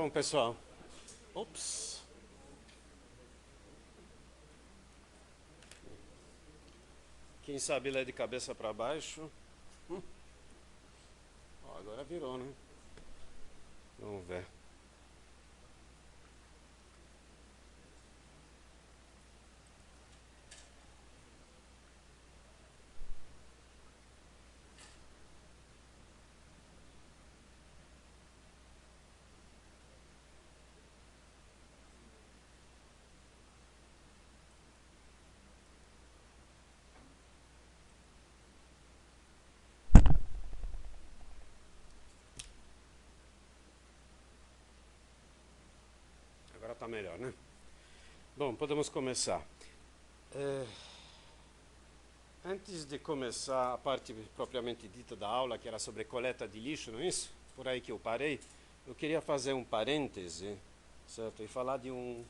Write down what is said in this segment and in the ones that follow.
Bom, pessoal, ops, quem sabe ler de cabeça para baixo. Ó, agora virou, né? Vamos ver. Agora está melhor, né? Bom, podemos começar. Antes de começar a parte propriamente dita da aula, que era sobre coleta de lixo, não é isso? Por aí que eu parei, eu queria fazer um parêntese, certo? E falar de um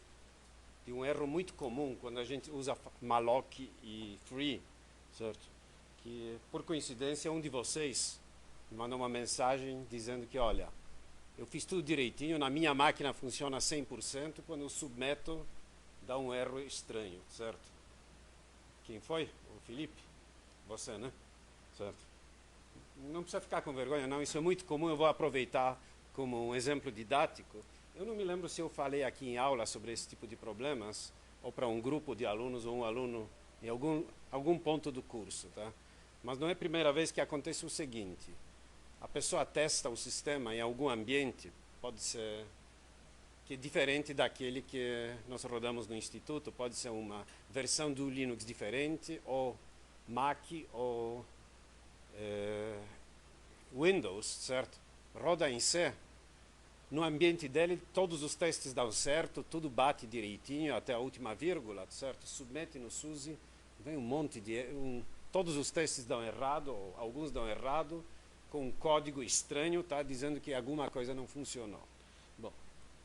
erro muito comum quando a gente usa malloc e free, certo? Que, por coincidência, um de vocês me mandou uma mensagem dizendo que, olha, eu fiz tudo direitinho, na minha máquina funciona 100%, quando eu submeto, dá um erro estranho, certo? Quem foi? O Felipe? Você, né? Certo. Não precisa ficar com vergonha, não. Isso é muito comum. Eu vou aproveitar como um exemplo didático. Eu não me lembro se eu falei aqui em aula sobre esse tipo de problemas, ou para um grupo de alunos, ou um aluno em algum ponto do curso, tá? Mas não é a primeira vez que acontece o seguinte. A pessoa testa o sistema em algum ambiente, pode ser que é diferente daquele que nós rodamos no instituto, pode ser uma versão do Linux diferente, ou Mac, ou Windows, certo? Roda em C, no ambiente dele todos os testes dão certo, tudo bate direitinho até a última vírgula, certo? Submete no SUSE, vem um monte de... todos os testes dão errado, ou alguns dão errado, com um código estranho, tá? Dizendo que alguma coisa não funcionou. Bom,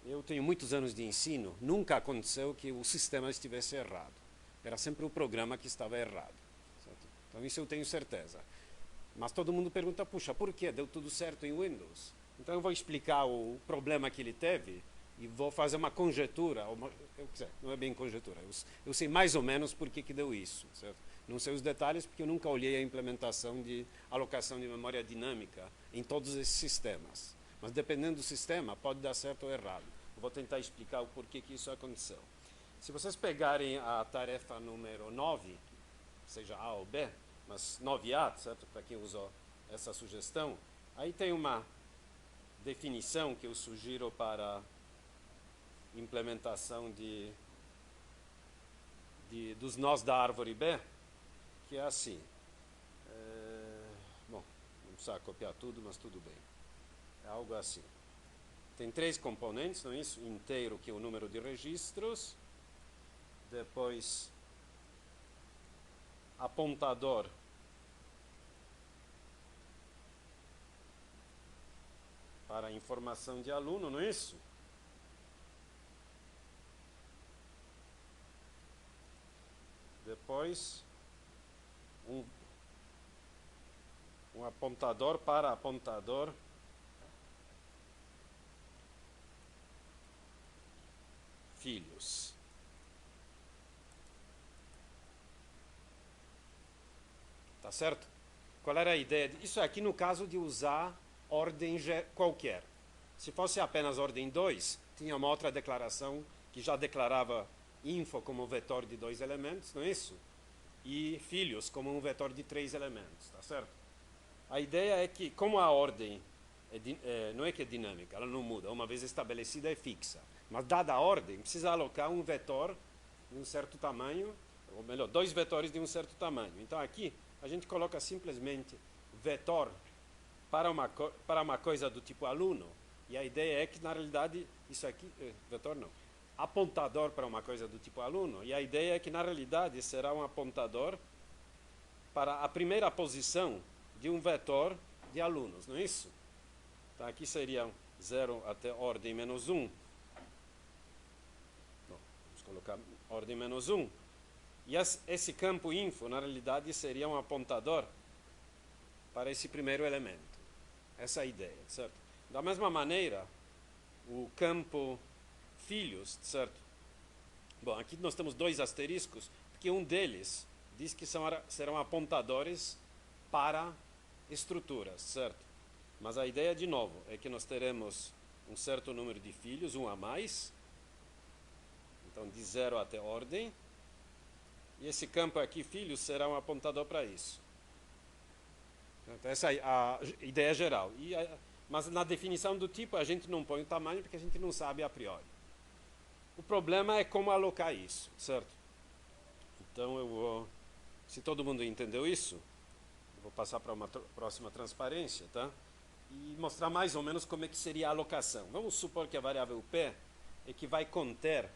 eu tenho muitos anos de ensino, nunca aconteceu que o sistema estivesse errado. Era sempre o programa que estava errado. Certo? Então isso eu tenho certeza. Mas todo mundo pergunta, puxa, por que deu tudo certo em Windows? Então eu vou explicar o problema que ele teve e vou fazer uma conjetura, não é bem conjetura, eu sei mais ou menos por que deu isso, certo? Não sei os detalhes porque eu nunca olhei a implementação de alocação de memória dinâmica em todos esses sistemas. Mas dependendo do sistema, pode dar certo ou errado. Eu vou tentar explicar o porquê que isso aconteceu. Se vocês pegarem a tarefa número 9, seja A ou B, mas 9A, certo? Para quem usou essa sugestão, aí tem uma definição que eu sugiro para implementação dos nós da árvore B, que é assim. Bom, não precisa copiar tudo, mas tudo bem. É algo assim. Tem 3 componentes, não é isso? Inteiro, que é o número de registros. Depois, apontador. Para a informação de aluno, não é isso? Depois, um apontador para apontador. Filhos. Tá certo? Qual era a ideia? Isso aqui no caso de usar ordem qualquer. Se fosse apenas ordem 2, tinha uma outra declaração que já declarava info como vetor de 2 elementos, não é isso? E filhos como um vetor de 3 elementos, tá certo? A ideia é que, como a ordem não é que é dinâmica, ela não muda, uma vez estabelecida é fixa, mas dada a ordem, precisa alocar um vetor de um certo tamanho, ou melhor, 2 vetores de um certo tamanho. Então aqui a gente coloca simplesmente vetor para uma coisa do tipo aluno, e a ideia é que na realidade isso aqui, vetor não, apontador para uma coisa do tipo aluno, e a ideia é que na realidade será um apontador para a primeira posição de um vetor de alunos, não é isso? Então aqui seriam 0 até ordem menos 1. Vamos colocar ordem menos 1. E esse campo info, na realidade, seria um apontador para esse primeiro elemento. Essa é a ideia, certo? Da mesma maneira, o campo filhos, certo? Bom, aqui nós temos dois asteriscos, porque um deles diz que serão apontadores para estruturas, certo? Mas a ideia, de novo, é que nós teremos um certo número de filhos, um a mais, então de 0 até ordem, e esse campo aqui, filhos, será um apontador para isso. Então, essa é a ideia geral. Mas na definição do tipo a gente não põe o tamanho porque a gente não sabe a priori. O problema é como alocar isso, certo? Então eu vou, se todo mundo entendeu isso, eu vou passar para uma próxima transparência, tá? E mostrar mais ou menos como é que seria a alocação. Vamos supor que a variável P é que vai conter,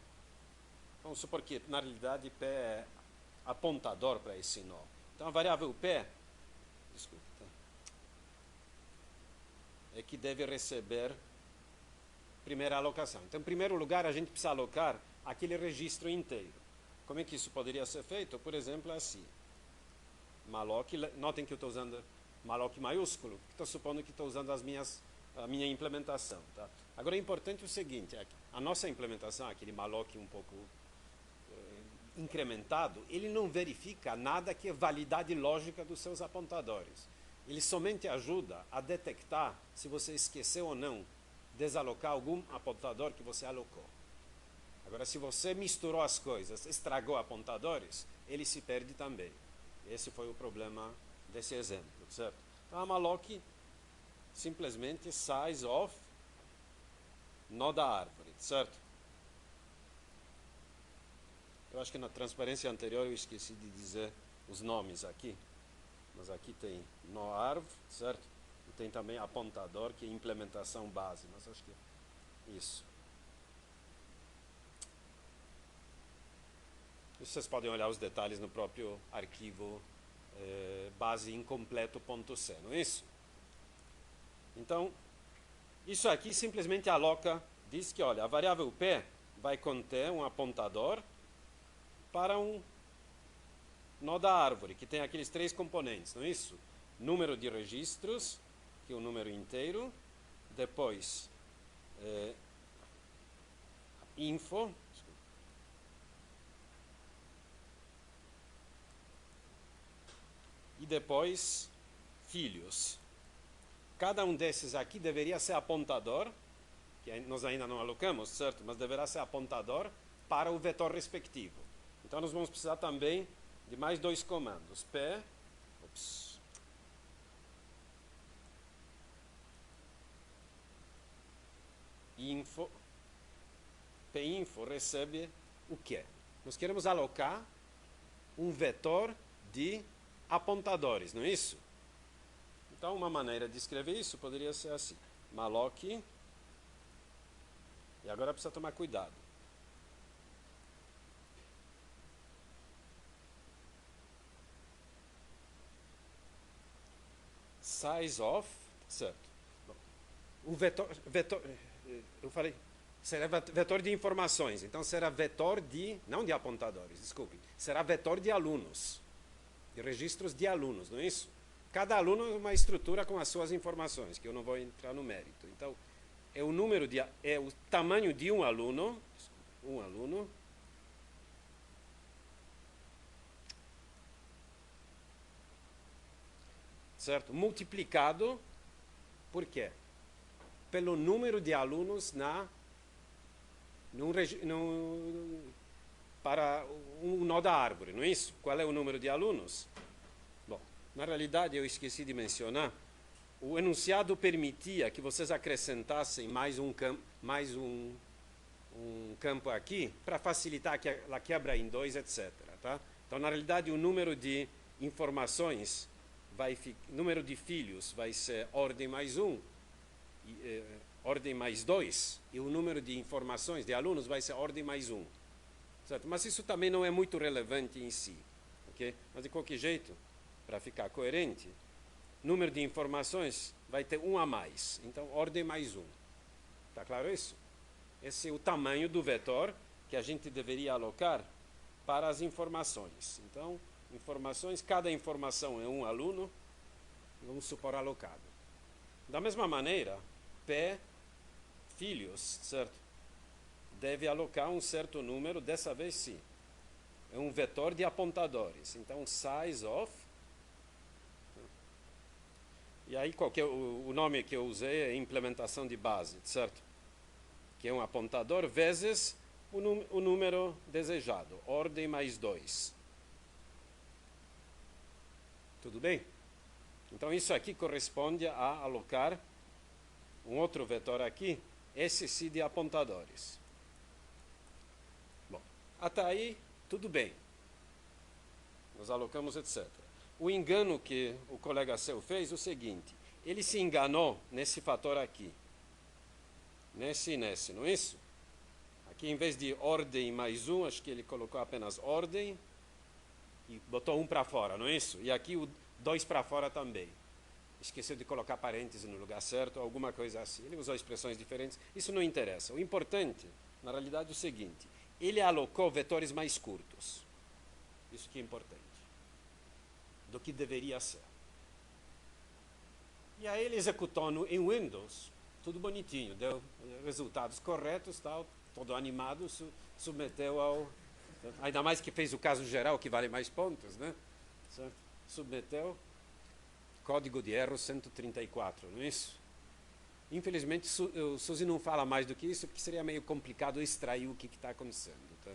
vamos supor que na realidade P é apontador para esse nó. Então a variável P, desculpa, tá? É que deve receber primeira alocação. Então, em primeiro lugar, a gente precisa alocar aquele registro inteiro. Como é que isso poderia ser feito? Por exemplo, assim. malloc, notem que eu estou usando malloc maiúsculo, porque estou supondo que estou usando a minha implementação. Tá? Agora é importante o seguinte, a nossa implementação, aquele malloc um pouco incrementado, ele não verifica nada que é validade lógica dos seus apontadores. Ele somente ajuda a detectar se você esqueceu ou não desalocar algum apontador que você alocou. Agora, se você misturou as coisas, estragou apontadores, ele se perde também. Esse foi o problema desse exemplo, certo? Então, a malloc simplesmente size of nó da árvore, certo? Eu acho que na transparência anterior eu esqueci de dizer os nomes aqui. Mas aqui tem nó árvore, certo? E tem também apontador, que é implementação base. Mas acho que é isso. Vocês podem olhar os detalhes no próprio arquivo base incompleto.c, não é isso? Então, isso aqui simplesmente aloca, diz que, olha, a variável P vai conter um apontador para um nó da árvore, que tem aqueles três componentes, não é isso? Número de registros, que é um número inteiro, depois info, e depois filhos. Cada um desses aqui deveria ser apontador, que nós ainda não alocamos, certo? Mas deverá ser apontador para o vetor respectivo. Então nós vamos precisar também de mais dois comandos. P, info, pinfo recebe o quê? Nós queremos alocar um vetor de apontadores, não é isso? Então, uma maneira de escrever isso poderia ser assim. Malloc, e agora precisa tomar cuidado. Size of, certo? Bom, o vetor, eu falei, será vetor de informações, então será vetor de, não de apontadores, desculpe, será vetor de alunos, de registros de alunos, não é isso? Cada aluno é uma estrutura com as suas informações, que eu não vou entrar no mérito. Então, é o tamanho de um aluno, certo? Multiplicado por quê? Pelo número de alunos para um nó da árvore, não é isso? Qual é o número de alunos? Bom, na realidade eu esqueci de mencionar, o enunciado permitia que vocês acrescentassem mais um campo aqui para facilitar que ela quebra em dois, etc. Tá? Então, na realidade, o número de informações número de filhos vai ser ordem mais 1, ordem mais 2, e o número de informações de alunos vai ser ordem mais 1. Certo? Mas isso também não é muito relevante em si. Okay? Mas, de qualquer jeito, para ficar coerente, número de informações vai ter 1 a mais. Então, ordem mais 1. Está claro isso? Esse é o tamanho do vetor que a gente deveria alocar para as informações. Então, informações, cada informação é um aluno, vamos supor alocado. Da mesma maneira, P, filhos, certo? Deve alocar um certo número, dessa vez sim. É um vetor de apontadores. Então, size of. E aí, o nome que eu usei é implementação de base, certo? Que é um apontador vezes o número desejado, ordem mais 2. Tudo bem? Então, isso aqui corresponde a alocar um outro vetor aqui, esse sim de apontadores. Bom, até aí, tudo bem. Nós alocamos, etc. O engano que o colega seu fez é o seguinte, ele se enganou nesse fator aqui. Nesse e nesse, não é isso? Aqui, em vez de ordem mais 1, acho que ele colocou apenas ordem e botou 1 para fora, não é isso? E aqui o 2 para fora também. Esqueceu de colocar parêntese no lugar certo, alguma coisa assim. Ele usou expressões diferentes, isso não interessa. O importante, na realidade, é o seguinte, ele alocou vetores mais curtos. Isso que é importante. Do que deveria ser. E aí ele executou em Windows, tudo bonitinho, deu resultados corretos, tal, todo animado, submeteu ao... Ainda mais que fez o caso geral, que vale mais pontos, né? Certo? Submeteu código de erro 134, não é isso? Infelizmente, o Suzy não fala mais do que isso, porque seria meio complicado extrair o que está acontecendo. Tá?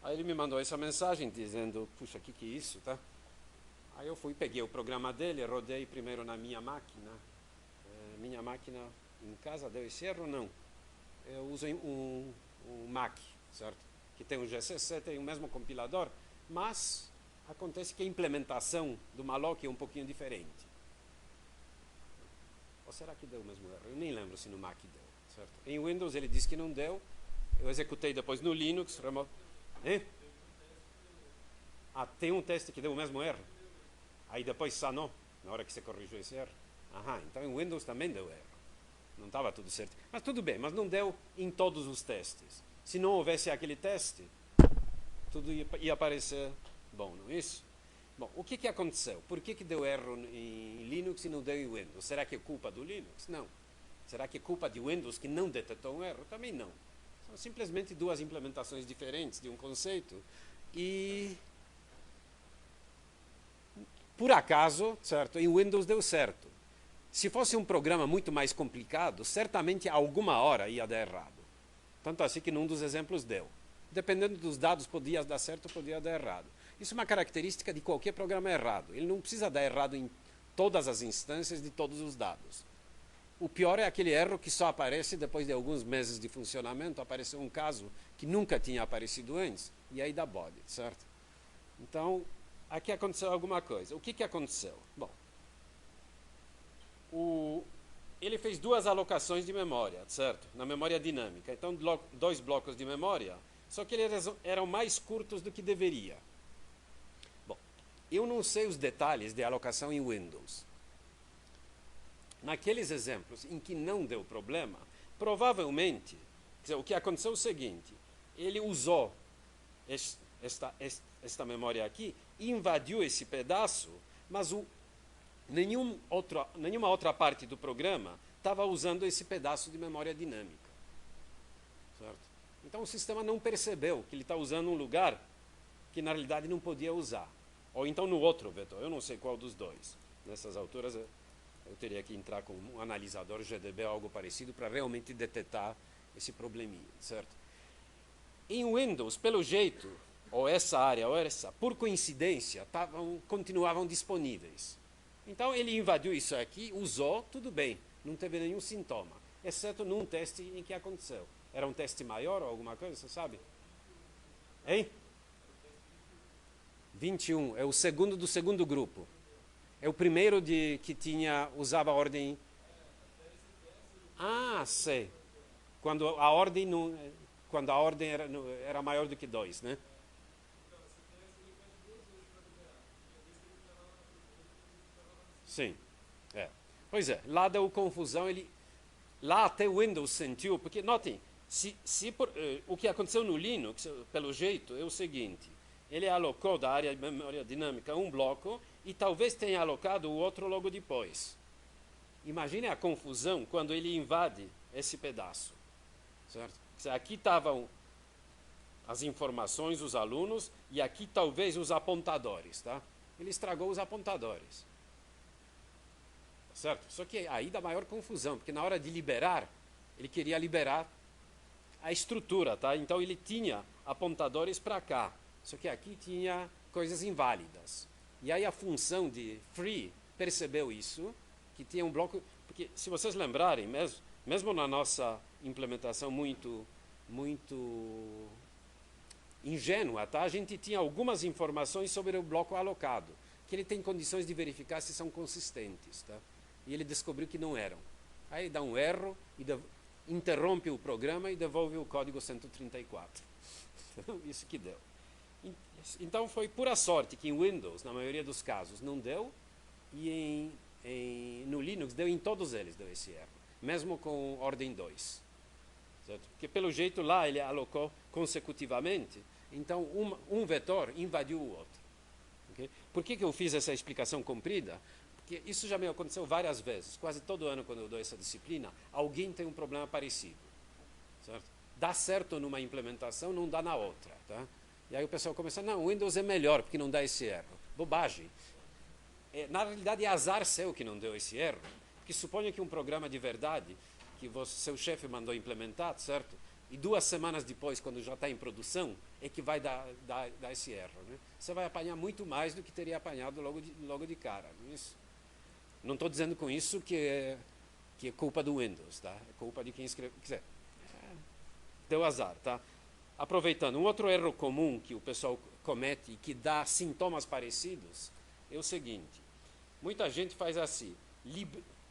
Aí ele me mandou essa mensagem dizendo, puxa, o que é isso? Tá? Aí eu peguei o programa dele, rodei primeiro na minha máquina. Minha máquina em casa deu esse erro? Não. Eu uso um Mac, certo? Que tem um GCC, tem o mesmo compilador, mas acontece que a implementação do malloc é um pouquinho diferente. Ou será que deu o mesmo erro? Eu nem lembro se no Mac deu, certo? Em Windows ele disse que não deu. Eu executei depois no Linux. Tem um teste que deu o mesmo erro? Aí depois sanou, na hora que você corrigiu esse erro. Então em Windows também deu erro. Não estava tudo certo. Mas tudo bem, mas não deu em todos os testes. Se não houvesse aquele teste, tudo ia aparecer bom, não é isso? Bom, o que aconteceu? Por que deu erro em Linux e não deu em Windows? Será que é culpa do Linux? Não. Será que é culpa de Windows que não detectou um erro? Também não. São simplesmente duas implementações diferentes de um conceito. E, por acaso, certo, em Windows deu certo. Se fosse um programa muito mais complicado, certamente alguma hora ia dar errado. Tanto assim que num dos exemplos deu. Dependendo dos dados, podia dar certo, podia dar errado. Isso é uma característica de qualquer programa errado. Ele não precisa dar errado em todas as instâncias de todos os dados. O pior é aquele erro que só aparece depois de alguns meses de funcionamento, apareceu um caso que nunca tinha aparecido antes, e aí dá bode, certo? Então, aqui aconteceu alguma coisa. O que aconteceu? Bom, ele fez duas alocações de memória, certo? Na memória dinâmica. Então, 2 blocos de memória, só que eles eram mais curtos do que deveria. Bom, eu não sei os detalhes de alocação em Windows. Naqueles exemplos em que não deu problema, provavelmente, o que aconteceu é o seguinte, ele usou esta memória aqui, invadiu esse pedaço, mas nenhuma outra parte do programa estava usando esse pedaço de memória dinâmica. Certo? Então o sistema não percebeu que ele está usando um lugar que na realidade não podia usar. Ou então no outro vetor, eu não sei qual dos dois. Nessas alturas eu teria que entrar com um analisador GDB ou algo parecido para realmente detectar esse probleminha, certo? Em Windows, pelo jeito, ou essa área ou essa, por coincidência, continuavam disponíveis. Então ele invadiu isso aqui, usou, tudo bem, não teve nenhum sintoma, exceto num teste em que aconteceu. Era um teste maior ou alguma coisa, você sabe? Hein? 21, é o segundo do segundo grupo. É o primeiro que usava a ordem... sei. Quando a ordem era maior do que 2, né? Sim. Pois é, lá deu confusão, lá até o Windows sentiu, porque, notem, o que aconteceu no Linux, pelo jeito, é o seguinte, ele alocou da área de memória dinâmica um bloco e talvez tenha alocado o outro logo depois. Imagine a confusão quando ele invade esse pedaço, certo? Aqui estavam as informações, os alunos, e aqui talvez os apontadores, tá? Ele estragou os apontadores, certo? Só que aí dá maior confusão, porque na hora de liberar, ele queria liberar a estrutura, tá? Então ele tinha apontadores para cá, só que aqui tinha coisas inválidas. E aí a função de free percebeu isso, que tinha um bloco, porque se vocês lembrarem, mesmo na nossa implementação muito ingênua, tá? A gente tinha algumas informações sobre o bloco alocado, que ele tem condições de verificar se são consistentes, tá? E ele descobriu que não eram. Aí dá um erro e interrompe o programa e devolve o código 134. Isso que deu. Então foi pura sorte que em Windows, na maioria dos casos, não deu, e no Linux deu, em todos eles deu esse erro, mesmo com ordem 2. Certo? Porque pelo jeito lá ele alocou consecutivamente, então um vetor invadiu o outro. Okay? Por que eu fiz essa explicação comprida? Porque isso já me aconteceu várias vezes, quase todo ano quando eu dou essa disciplina, alguém tem um problema parecido. Certo? Dá certo numa implementação, não dá na outra. Tá? E aí o pessoal começa, não, o Windows é melhor porque não dá esse erro. Bobagem. Na realidade é azar seu que não deu esse erro, porque suponha que um programa de verdade, que seu chefe mandou implementar, certo? E 2 semanas depois, quando já está em produção, é que vai dar esse erro. Né? Você vai apanhar muito mais do que teria apanhado logo de cara. Não é isso? Não estou dizendo com isso que é culpa do Windows, tá? É culpa de quem escreveu. Quer dizer, deu azar, tá? Aproveitando, um outro erro comum que o pessoal comete e que dá sintomas parecidos é o seguinte. Muita gente faz assim.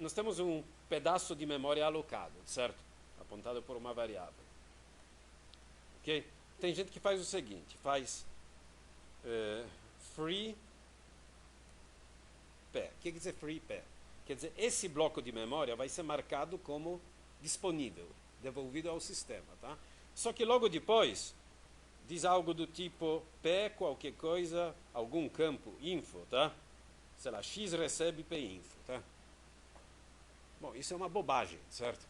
Nós temos um pedaço de memória alocado, certo? Apontado por uma variável. Ok? Tem gente que faz o seguinte, faz free pair. O que quer dizer free pair? Quer dizer, esse bloco de memória vai ser marcado como disponível, devolvido ao sistema, tá? Só que logo depois diz algo do tipo p qualquer coisa, algum campo info, tá? Sei lá, x recebe p info, tá? Bom, isso é uma bobagem, certo?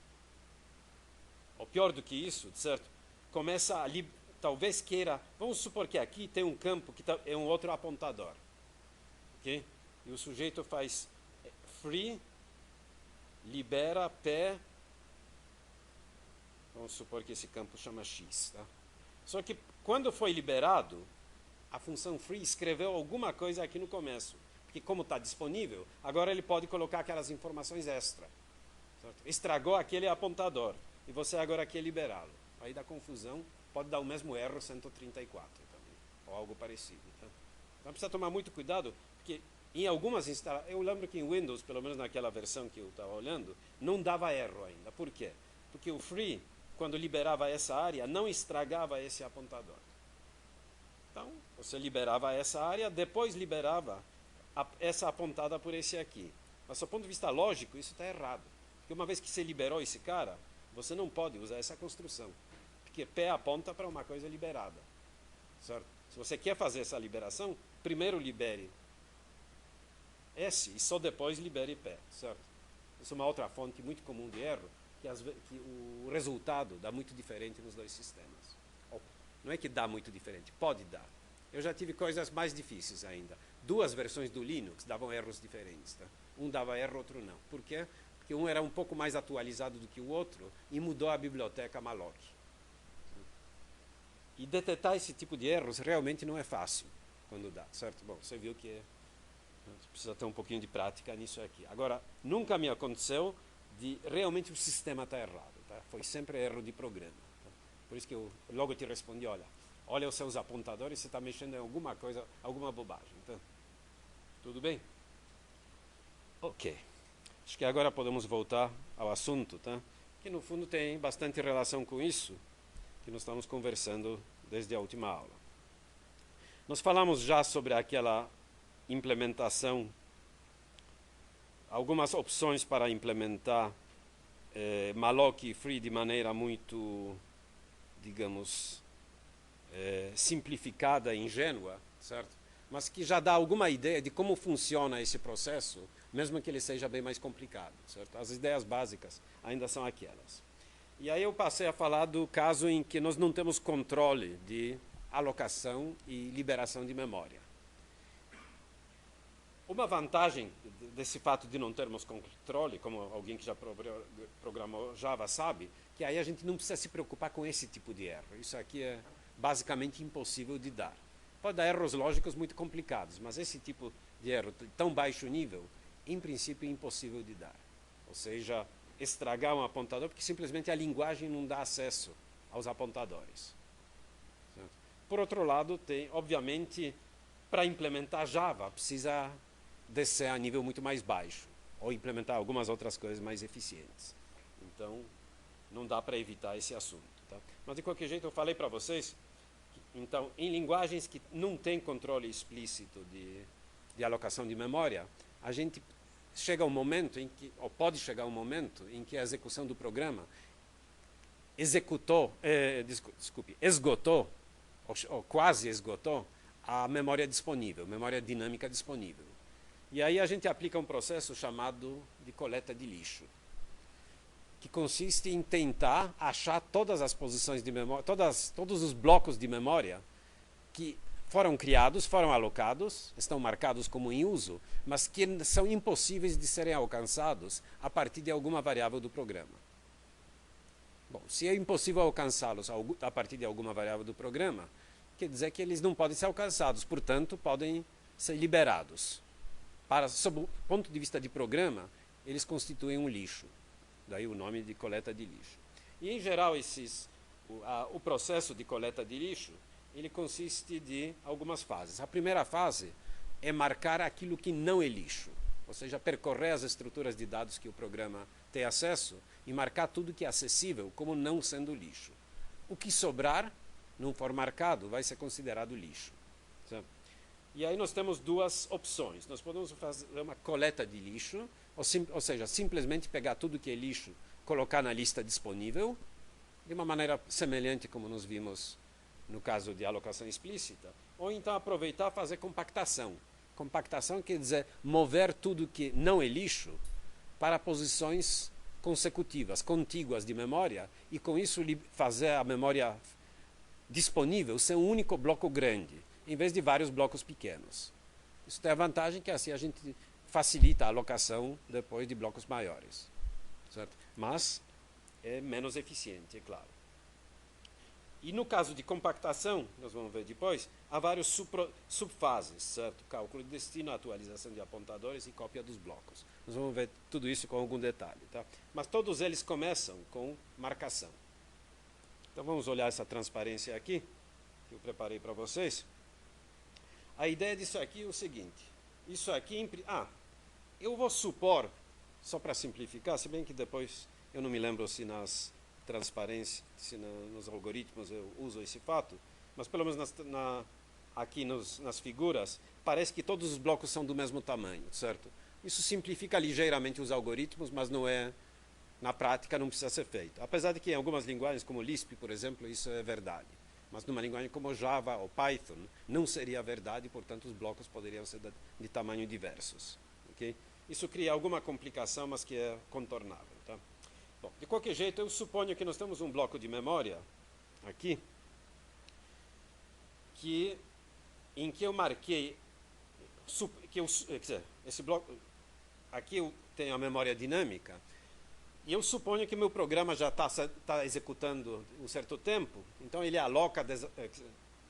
Ou pior do que isso, certo? Começa ali, talvez queira, vamos supor que aqui tem um campo que é um outro apontador, ok? E o sujeito faz free, libera p, vamos supor que esse campo chama x, tá? Só que quando foi liberado, a função free escreveu alguma coisa aqui no começo, porque como está disponível, agora ele pode colocar aquelas informações extra. Certo? Estragou aquele apontador, e você agora quer liberá-lo. Aí dá confusão, pode dar o mesmo erro 134 também, ou algo parecido. Tá? Então precisa tomar muito cuidado, porque em algumas instalações, eu lembro que em Windows, pelo menos naquela versão que eu estava olhando, não dava erro ainda. Por quê? Porque o free, quando liberava essa área, não estragava esse apontador. Então, você liberava essa área, depois liberava essa apontada por esse aqui. Mas, do ponto de vista lógico, isso está errado. Porque uma vez que você liberou esse cara, você não pode usar essa construção. Porque P aponta para uma coisa liberada. Certo? Se você quer fazer essa liberação, primeiro libere S e só depois libere P. Certo? Isso é uma outra fonte muito comum de erro, que o resultado dá muito diferente nos dois sistemas. Não é que dá muito diferente, pode dar. Eu já tive coisas mais difíceis ainda. 2 versões do Linux davam erros diferentes. Tá? Um dava erro, outro não. Por quê? Porque um era um pouco mais atualizado do que o outro e mudou a biblioteca malloc. E detectar esse tipo de erros realmente não é fácil quando dá, certo? Bom, você viu que precisa ter um pouquinho de prática nisso aqui. Agora, nunca me aconteceu de realmente o sistema estar errado. Tá? Foi sempre erro de programa. Tá? Por isso que eu logo te respondi, olha os seus apontadores, você está mexendo em alguma coisa, alguma bobagem. Tá? Tudo bem? Ok. Acho que agora podemos voltar ao assunto, tá? Que no fundo tem bastante relação com isso que nós estamos conversando desde a última aula. Nós falamos já sobre aquela implementação, algumas opções para implementar malloc e free de maneira muito, digamos, simplificada e ingênua, certo? Mas que já dá alguma ideia de como funciona esse processo, mesmo que ele seja bem mais complicado, certo? As ideias básicas ainda são aquelas. E aí eu passei a falar do caso em que nós não temos controle de alocação e liberação de memória. Uma vantagem desse fato de não termos controle, como alguém que já programou Java sabe, que aí a gente não precisa se preocupar com esse tipo de erro. Isso aqui é basicamente impossível de dar. Pode dar erros lógicos muito complicados, mas esse tipo de erro de tão baixo nível, em princípio, é impossível de dar. Ou seja, estragar um apontador, porque simplesmente a linguagem não dá acesso aos apontadores. Certo? Por outro lado, tem, obviamente, para implementar Java, precisa descer a nível muito mais baixo, ou implementar algumas outras coisas mais eficientes. Então, não dá para evitar esse assunto. Tá? Mas, de qualquer jeito, eu falei para vocês, então, em linguagens que não têm controle explícito de alocação de memória, a gente chega um momento em que, ou pode chegar um momento em que a execução do programa esgotou, ou quase esgotou, a memória disponível, memória dinâmica disponível. E aí a gente aplica um processo chamado de coleta de lixo, que consiste em tentar achar todas as posições de memória, todos os blocos de memória que foram criados, foram alocados, estão marcados como em uso, mas que são impossíveis de serem alcançados a partir de alguma variável do programa. Bom, se é impossível alcançá-los a partir de alguma variável do programa, quer dizer que eles não podem ser alcançados, portanto, podem ser liberados. Sob o ponto de vista de programa, eles constituem um lixo. Daí o nome de coleta de lixo. E, em geral, o processo de coleta de lixo, ele consiste de algumas fases. A primeira fase é marcar aquilo que não é lixo, ou seja, percorrer as estruturas de dados que o programa tem acesso e marcar tudo que é acessível como não sendo lixo. O que sobrar, não for marcado, vai ser considerado lixo. Certo? E aí nós temos duas opções. Nós podemos fazer uma coleta de lixo, ou seja, simplesmente pegar tudo que é lixo, colocar na lista disponível, de uma maneira semelhante como nós vimos no caso de alocação explícita, ou então aproveitar e fazer compactação. Compactação quer dizer mover tudo que não é lixo para posições consecutivas, contíguas de memória, e com isso fazer a memória disponível ser um único bloco grande, em vez de vários blocos pequenos. Isso tem a vantagem que assim a gente facilita a alocação depois de blocos maiores. Certo? Mas é menos eficiente, é claro. E no caso de compactação, nós vamos ver depois, há várias subfases, certo? Cálculo de destino, atualização de apontadores e cópia dos blocos. Nós vamos ver tudo isso com algum detalhe, tá? Mas todos eles começam com marcação. Então vamos olhar essa transparência aqui, que eu preparei para vocês. A ideia disso aqui é o seguinte. Isso aqui... eu vou supor, só para simplificar, se bem que depois eu não me lembro se nas transparências, se nos algoritmos eu uso esse fato, mas pelo menos aqui nas figuras, parece que todos os blocos são do mesmo tamanho, certo? Isso simplifica ligeiramente os algoritmos, mas não é, na prática não precisa ser feito. Apesar de que em algumas linguagens, como Lisp, por exemplo, isso é verdade. Mas numa linguagem como Java ou Python, não seria verdade, portanto os blocos poderiam ser de tamanho diversos. Okay? Isso cria alguma complicação, mas que é contornável. Tá? Bom, de qualquer jeito, eu suponho que nós temos um bloco de memória aqui, em que eu marquei, quer dizer, esse bloco, aqui eu tenho a memória dinâmica, e eu suponho que meu programa já está executando um certo tempo, então ele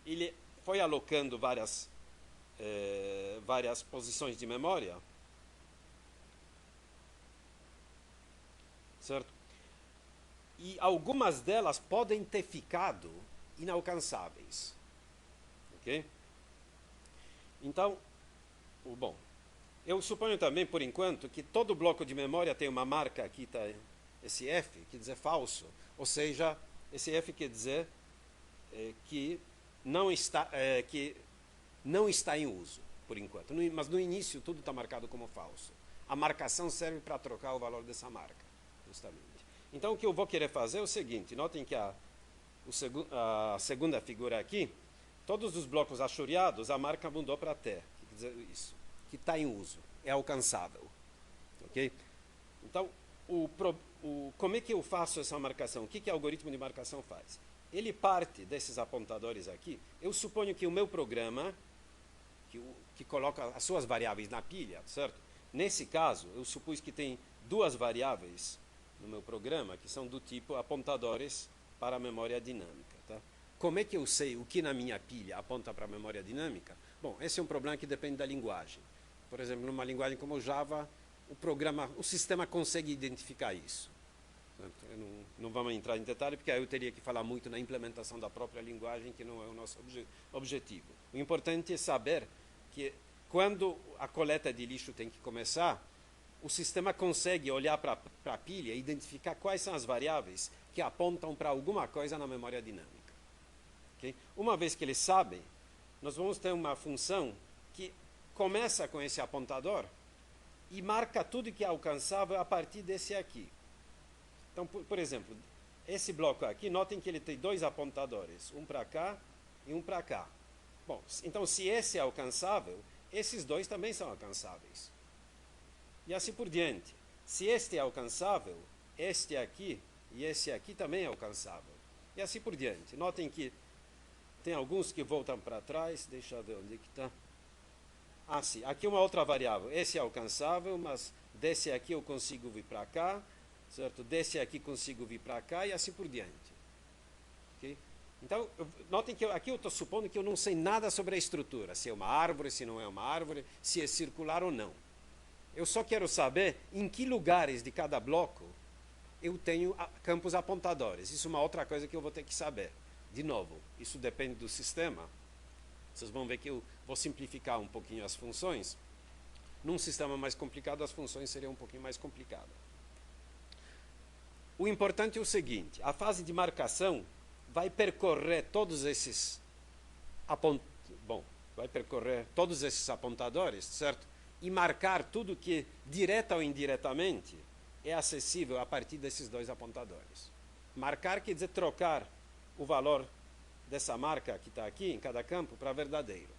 ele foi alocando várias posições de memória, certo? E algumas delas podem ter ficado inalcançáveis, ok? Então, bom, eu suponho também, por enquanto, que todo bloco de memória tem uma marca, aqui está esse F, quer dizer falso, ou seja, esse F quer dizer que não está em uso, por enquanto. Mas no início tudo está marcado como falso. A marcação serve para trocar o valor dessa marca, justamente. Então o que eu vou querer fazer é o seguinte, notem que a segunda figura aqui, todos os blocos achuriados, a marca mudou para T, que quer dizer isso, que está em uso, é alcançável. Ok? Então, como é que eu faço essa marcação? O que o algoritmo de marcação faz? Ele parte desses apontadores aqui. Eu suponho que o meu programa, que coloca as suas variáveis na pilha, certo? Nesse caso, eu supus que tem duas variáveis no meu programa que são do tipo apontadores para a memória dinâmica. Tá? Como é que eu sei o que na minha pilha aponta para a memória dinâmica? Bom, esse é um problema que depende da linguagem. Por exemplo, numa linguagem como Java, o sistema consegue identificar isso. Não vamos entrar em detalhe, porque aí eu teria que falar muito na implementação da própria linguagem, que não é o nosso objetivo. O importante é saber que quando a coleta de lixo tem que começar, o sistema consegue olhar para a pilha e identificar quais são as variáveis que apontam para alguma coisa na memória dinâmica. Okay? Uma vez que eles sabem, nós vamos ter uma função que começa com esse apontador e marca tudo que é alcançável a partir desse aqui. Então, por exemplo, esse bloco aqui, notem que ele tem dois apontadores, um para cá e um para cá. Bom, então se esse é alcançável, esses dois também são alcançáveis. E assim por diante. Se este é alcançável, este aqui e esse aqui também é alcançável. E assim por diante. Notem que tem alguns que voltam para trás. Deixa eu ver onde que está. Ah, sim. Aqui uma outra variável. Esse é alcançável, mas desse aqui eu consigo vir para cá. Certo? Desse aqui consigo vir para cá e assim por diante. Okay? Então, notem que aqui eu estou supondo que eu não sei nada sobre a estrutura. Se é uma árvore, se não é uma árvore, se é circular ou não. Eu só quero saber em que lugares de cada bloco eu tenho campos apontadores. Isso é uma outra coisa que eu vou ter que saber. De novo, isso depende do sistema. Vocês vão ver que eu vou simplificar um pouquinho as funções. Num sistema mais complicado, as funções seriam um pouquinho mais complicadas. O importante é o seguinte, a fase de marcação vai percorrer todos esses apontadores, certo? E marcar tudo que, direta ou indiretamente, é acessível a partir desses dois apontadores. Marcar quer dizer trocar o valor dessa marca que está aqui, em cada campo, para verdadeiro.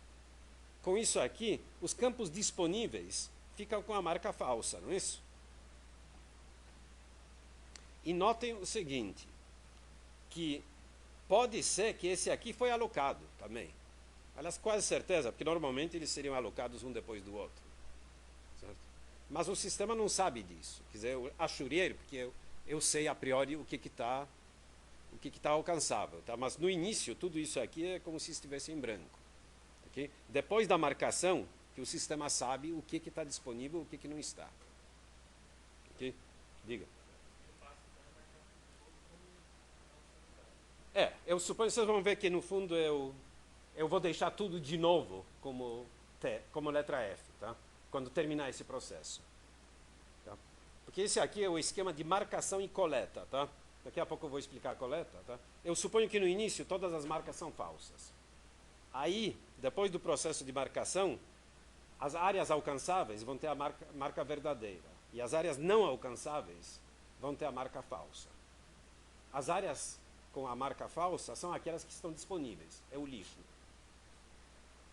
Com isso aqui, os campos disponíveis ficam com a marca falsa, não é isso? E notem o seguinte, que pode ser que esse aqui foi alocado também. Aliás, quase certeza, porque normalmente eles seriam alocados um depois do outro. Certo? Mas o sistema não sabe disso. Quer dizer, eu achurei, porque eu sei a priori o que está alcançável. Tá? Mas no início, tudo isso aqui é como se estivesse em branco. Okay? Depois da marcação, que o sistema sabe o que está disponível e o que não está. Okay? Diga. Eu suponho que vocês vão ver que no fundo eu vou deixar tudo de novo como letra F, tá? Quando terminar esse processo. Tá? Porque esse aqui é o esquema de marcação e coleta, tá? Daqui a pouco eu vou explicar a coleta, tá? Eu suponho que no início todas as marcas são falsas. Aí, depois do processo de marcação, as áreas alcançáveis vão ter a marca verdadeira. E as áreas não alcançáveis vão ter a marca falsa. As áreas com a marca falsa são aquelas que estão disponíveis, é o lixo.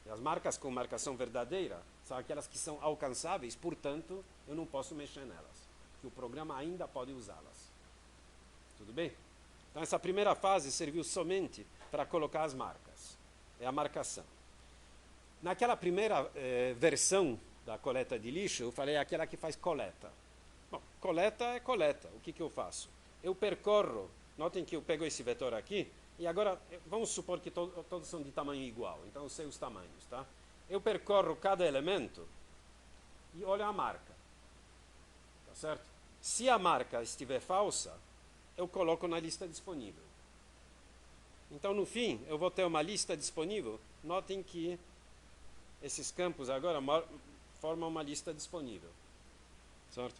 E as marcas com marcação verdadeira são aquelas que são alcançáveis, portanto, eu não posso mexer nelas, que o programa ainda pode usá-las. Tudo bem? Então, essa primeira fase serviu somente para colocar as marcas, é a marcação. Naquela primeira versão da coleta de lixo, eu falei aquela que faz coleta. Bom, coleta é coleta. O que eu faço? Eu percorro. Notem que eu pego esse vetor aqui, e agora vamos supor que todos são de tamanho igual, então eu sei os tamanhos, tá? Eu percorro cada elemento e olho a marca, tá certo? Se a marca estiver falsa, eu coloco na lista disponível. Então, no fim, eu vou ter uma lista disponível. Notem que esses campos agora formam uma lista disponível, certo?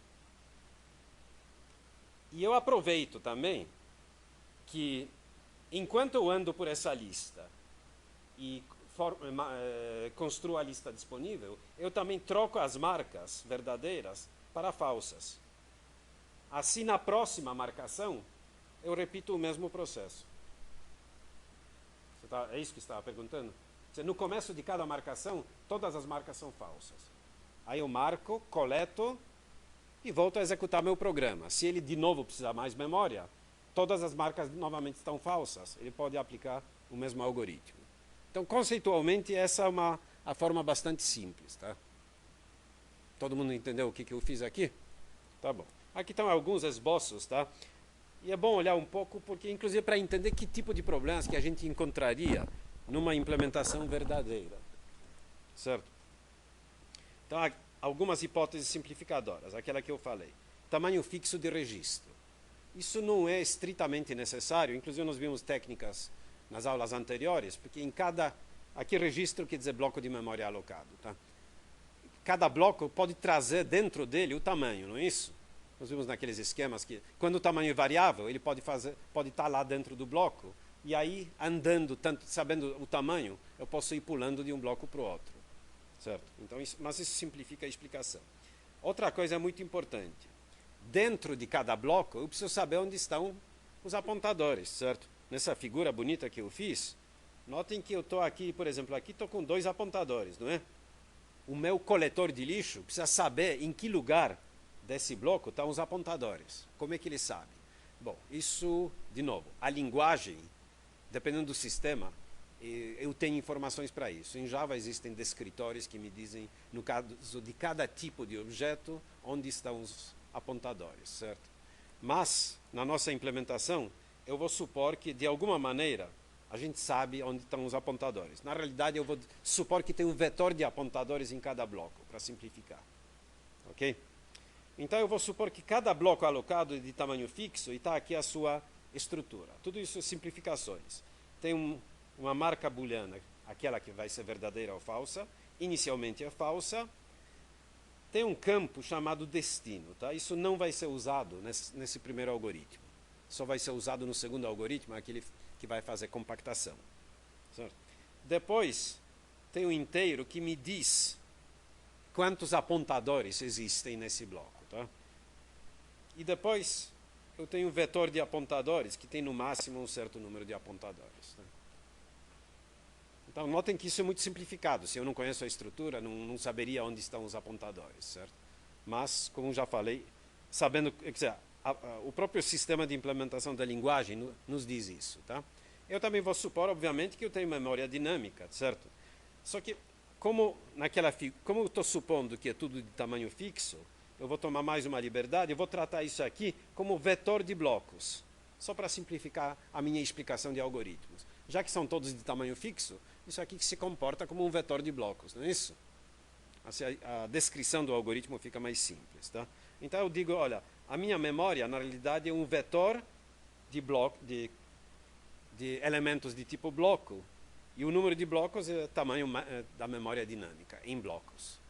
E eu aproveito também que, enquanto eu ando por essa lista e construo a lista disponível, eu também troco as marcas verdadeiras para falsas. Assim, na próxima marcação, eu repito o mesmo processo. É isso que você estava perguntando? No começo de cada marcação, todas as marcas são falsas. Aí eu marco, coleto, e volto a executar meu programa. Se ele de novo precisar mais memória, todas as marcas novamente estão falsas. Ele pode aplicar o mesmo algoritmo. Então, conceitualmente, essa é a forma bastante simples. Tá? Todo mundo entendeu o que eu fiz aqui? Tá bom. Aqui estão alguns esboços, tá? E é bom olhar um pouco, porque inclusive para entender que tipo de problemas que a gente encontraria numa implementação verdadeira. Certo? Então, há algumas hipóteses simplificadoras, aquela que eu falei. Tamanho fixo de registro. Isso não é estritamente necessário, inclusive nós vimos técnicas nas aulas anteriores, porque em cada... Aqui registro quer dizer bloco de memória alocado. Tá? Cada bloco pode trazer dentro dele o tamanho, não é isso? Nós vimos naqueles esquemas que, quando o tamanho é variável, ele pode estar lá dentro do bloco, e aí, andando, sabendo o tamanho, eu posso ir pulando de um bloco para o outro. Certo? Então, mas isso simplifica a explicação. Outra coisa muito importante. Dentro de cada bloco, eu preciso saber onde estão os apontadores, certo? Nessa figura bonita que eu fiz, notem que eu estou aqui, por exemplo, aqui estou com 2 apontadores, não é? O meu coletor de lixo precisa saber em que lugar desse bloco estão os apontadores. Como é que ele sabe? Bom, isso, de novo, a linguagem, dependendo do sistema, eu tenho informações para isso. Em Java existem descritores que me dizem, no caso de cada tipo de objeto, onde estão os apontadores, certo? Mas, na nossa implementação, eu vou supor que, de alguma maneira, a gente sabe onde estão os apontadores. Na realidade, eu vou supor que tem um vetor de apontadores em cada bloco, para simplificar. Ok? Então, eu vou supor que cada bloco alocado é de tamanho fixo e está aqui a sua estrutura. Tudo isso simplificações. Tem uma marca booleana, aquela que vai ser verdadeira ou falsa. Inicialmente é falsa. Tem um campo chamado destino. Tá? Isso não vai ser usado nesse primeiro algoritmo. Só vai ser usado no segundo algoritmo, aquele que vai fazer compactação. Certo? Depois, tem um inteiro que me diz quantos apontadores existem nesse bloco. Tá? E depois, eu tenho um vetor de apontadores, que tem no máximo um certo número de apontadores. Tá? Então, notem que isso é muito simplificado. Se eu não conheço a estrutura, não saberia onde estão os apontadores. Certo? Mas, como já falei, sabendo... Quer dizer, o próprio sistema de implementação da linguagem nos diz isso. Tá? Eu também vou supor, obviamente, que eu tenho memória dinâmica, certo? Só que, como eu estou supondo que é tudo de tamanho fixo, eu vou tomar mais uma liberdade, eu vou tratar isso aqui como vetor de blocos, só para simplificar a minha explicação de algoritmos. Já que são todos de tamanho fixo, isso aqui que se comporta como um vetor de blocos, não é isso? Assim, a descrição do algoritmo fica mais simples. Tá? Então eu digo, olha, a minha memória, na realidade, é um vetor de elementos de tipo bloco, e o número de blocos é o tamanho da memória dinâmica, em blocos.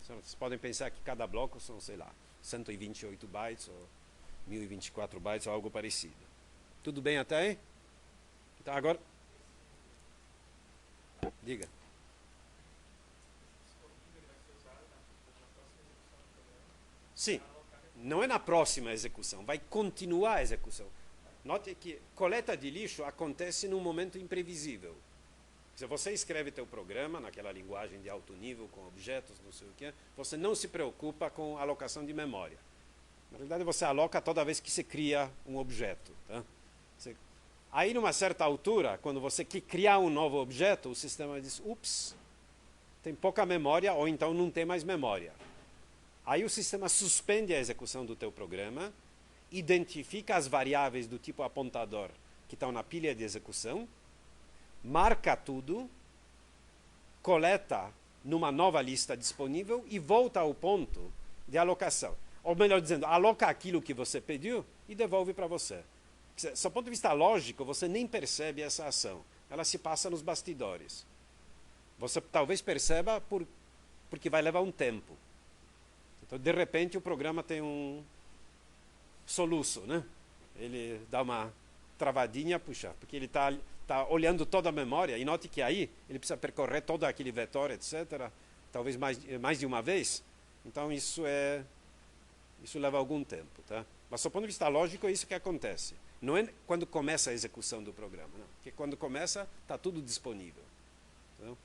Vocês podem pensar que cada bloco são, sei lá, 128 bytes ou 1024 bytes ou algo parecido. Tudo bem até aí? Então agora... Diga. Sim, não é na próxima execução, vai continuar a execução. Note que coleta de lixo acontece num momento imprevisível. Se você escreve teu programa naquela linguagem de alto nível, com objetos, não sei o quê, você não se preocupa com alocação de memória. Na realidade, você aloca toda vez que você cria um objeto. Tá? Aí, numa certa altura, quando você quer criar um novo objeto, o sistema diz, ups, tem pouca memória, ou então não tem mais memória. Aí o sistema suspende a execução do teu programa, identifica as variáveis do tipo apontador que estão na pilha de execução, marca tudo, coleta numa nova lista disponível e volta ao ponto de alocação. Ou melhor dizendo, aloca aquilo que você pediu e devolve para você. Do ponto de vista lógico, você nem percebe essa ação. Ela se passa nos bastidores. Você talvez perceba porque vai levar um tempo. Então, de repente, o programa tem um soluço, né? Ele dá uma travadinha, puxa, porque ele está olhando toda a memória, e note que aí ele precisa percorrer todo aquele vetor, etc., talvez mais de uma vez. Então, isso leva algum tempo. Tá? Mas, do ponto de vista lógico, é isso que acontece. Não é quando começa a execução do programa, não. Porque quando começa, está tudo disponível. Então,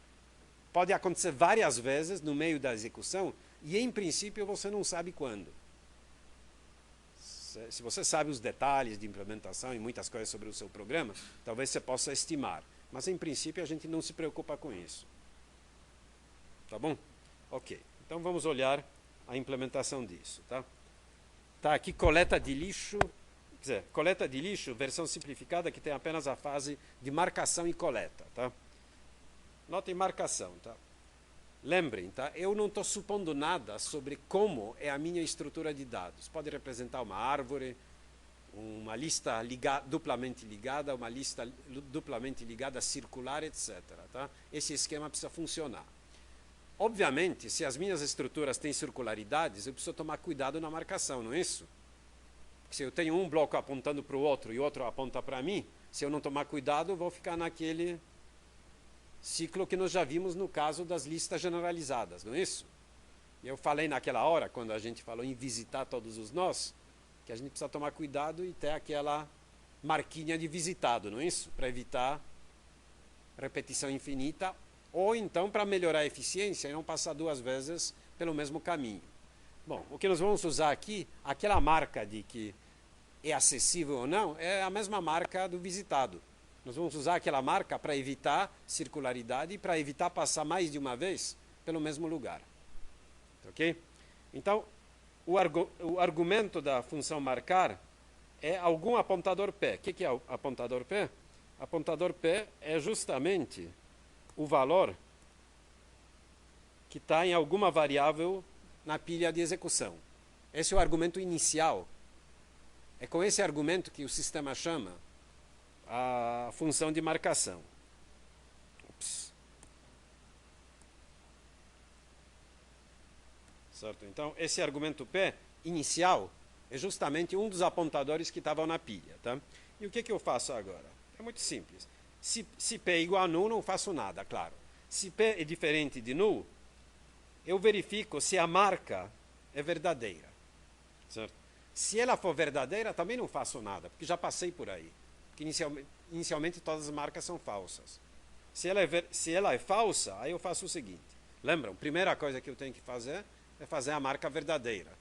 pode acontecer várias vezes no meio da execução, e, em princípio, você não sabe quando. Se você sabe os detalhes de implementação e muitas coisas sobre o seu programa, talvez você possa estimar. Mas, em princípio, a gente não se preocupa com isso. Tá bom? Ok. Então, vamos olhar a implementação disso. Tá aqui coleta de lixo. Quer dizer, coleta de lixo, versão simplificada, que tem apenas a fase de marcação e coleta. Tá? Notem marcação. Tá? Lembrem, tá? Eu não estou supondo nada sobre como é a minha estrutura de dados. Pode representar uma árvore, uma lista duplamente ligada, uma lista duplamente ligada circular, etc. Tá? Esse esquema precisa funcionar. Obviamente, se as minhas estruturas têm circularidades, eu preciso tomar cuidado na marcação, não é isso? Se eu tenho um bloco apontando para o outro e o outro aponta para mim, se eu não tomar cuidado, eu vou ficar naquele ciclo que nós já vimos no caso das listas generalizadas, não é isso? Eu falei naquela hora, quando a gente falou em visitar todos os nós, que a gente precisa tomar cuidado e ter aquela marquinha de visitado, não é isso? Para evitar repetição infinita, ou então para melhorar a eficiência e não passar duas vezes pelo mesmo caminho. Bom, o que nós vamos usar aqui, aquela marca de que é acessível ou não, é a mesma marca do visitado. Nós vamos usar aquela marca para evitar circularidade e para evitar passar mais de uma vez pelo mesmo lugar. Ok? Então, o argumento da função marcar é algum apontador P. O que é o apontador P? Apontador P é justamente o valor que está em alguma variável na pilha de execução. Esse é o argumento inicial. É com esse argumento que o sistema chama a função de marcação. Certo? Então, esse argumento P inicial é justamente um dos apontadores que estavam na pilha. Tá? E o que eu faço agora? É muito simples. Se P é igual a null, não faço nada, claro. Se P é diferente de null, eu verifico se a marca é verdadeira. Certo? Se ela for verdadeira, também não faço nada, porque já passei por aí. Porque inicialmente todas as marcas são falsas. Se ela é falsa, aí eu faço o seguinte. Lembram? A primeira coisa que eu tenho que fazer é fazer a marca verdadeira.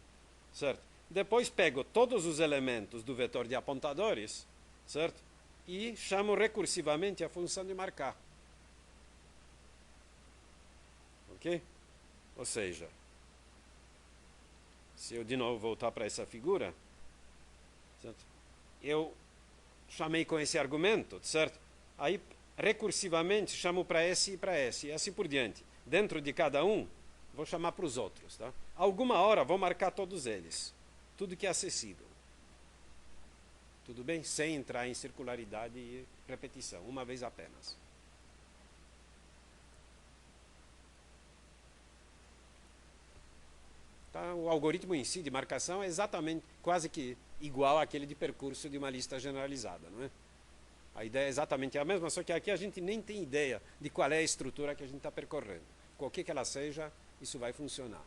Certo? Depois pego todos os elementos do vetor de apontadores, certo? E chamo recursivamente a função de marcar. Ok? Ou seja, se eu de novo voltar para essa figura, certo? Eu chamei com esse argumento, certo? Aí, recursivamente, chamo para S e para S, e assim por diante. Dentro de cada um, vou chamar para os outros. Tá? Alguma hora, vou marcar todos eles. Tudo que é acessível. Tudo bem? Sem entrar em circularidade e repetição. Uma vez apenas. Tá? O algoritmo em si de marcação é exatamente, quase que igual àquele de percurso de uma lista generalizada, não é? A ideia é exatamente a mesma, só que aqui a gente nem tem ideia de qual é a estrutura que a gente está percorrendo. Qualquer que ela seja, isso vai funcionar.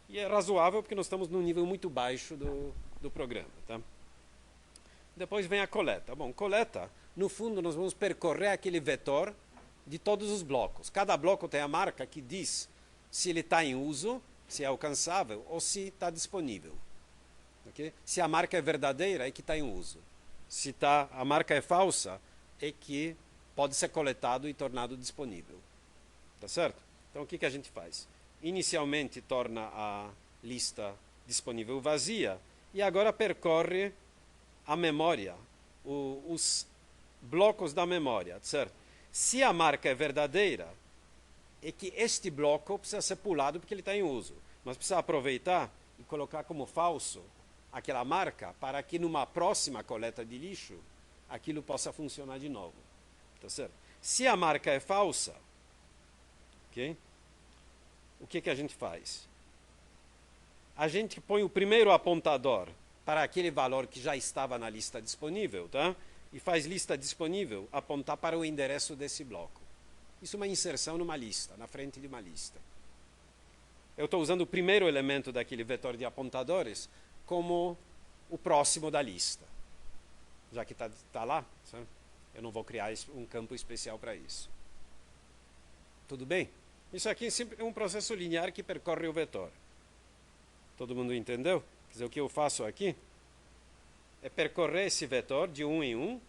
E é razoável porque nós estamos num nível muito baixo do programa. Tá? Depois vem a coleta. Bom, coleta, no fundo, nós vamos percorrer aquele vetor de todos os blocos. Cada bloco tem a marca que diz se ele está em uso, se é alcançável ou se está disponível. Okay? Se a marca é verdadeira, é que está em uso. Se a marca é falsa, é que pode ser coletado e tornado disponível. Tá certo? Então, o que a gente faz? Inicialmente, torna a lista disponível vazia e agora percorre a memória, os blocos da memória. Certo? Se a marca é verdadeira, é que este bloco precisa ser pulado porque ele está em uso. Mas precisa aproveitar e colocar como falso aquela marca para que numa próxima coleta de lixo aquilo possa funcionar de novo. Tá certo? Se a marca é falsa, okay? O que a gente faz? A gente põe o primeiro apontador para aquele valor que já estava na lista disponível, tá? E faz lista disponível apontar para o endereço desse bloco. Isso é uma inserção numa lista, na frente de uma lista. Eu estou usando o primeiro elemento daquele vetor de apontadores como o próximo da lista. Já que está lá, sabe? Eu não vou criar um campo especial para isso. Tudo bem? Isso aqui é um processo linear que percorre o vetor. Todo mundo entendeu? Quer dizer, o que eu faço aqui? é percorrer esse vetor de 1 em 1.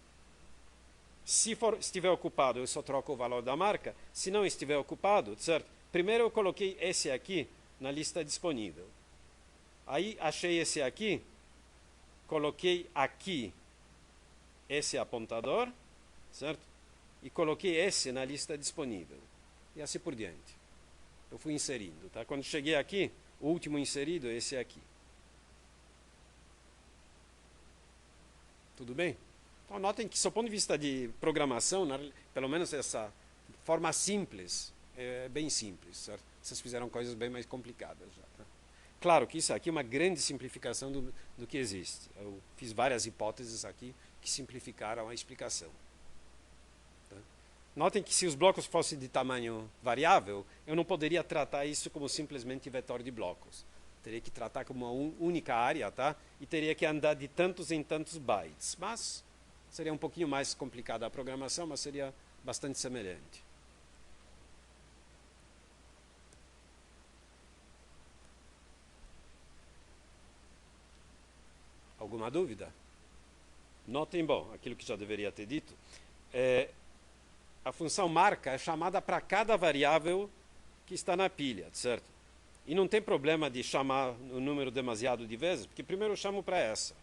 Se estiver ocupado, eu só troco o valor da marca. Se não estiver ocupado, certo? Primeiro eu coloquei esse aqui na lista disponível. Aí achei esse aqui, coloquei aqui esse apontador, certo? E coloquei esse na lista disponível. E assim por diante. Eu fui inserindo, tá? Quando cheguei aqui, o último inserido é esse aqui. Tudo bem? Então notem que, do ponto de vista de programação, pelo menos essa forma simples, é bem simples, certo? Vocês fizeram coisas bem mais complicadas já, tá? Claro que isso aqui é uma grande simplificação do que existe. Eu fiz várias hipóteses aqui que simplificaram a explicação. Tá? Notem que se os blocos fossem de tamanho variável, eu não poderia tratar isso como simplesmente vetor de blocos. Teria que tratar como uma única área, tá? E teria que andar de tantos em tantos bytes. Mas seria um pouquinho mais complicada a programação, mas seria bastante semelhante. Alguma dúvida? Notem, bom, aquilo que já deveria ter dito. A função marca é chamada para cada variável que está na pilha, certo? E não tem problema de chamar o número demasiado de vezes, porque primeiro eu chamo para essa,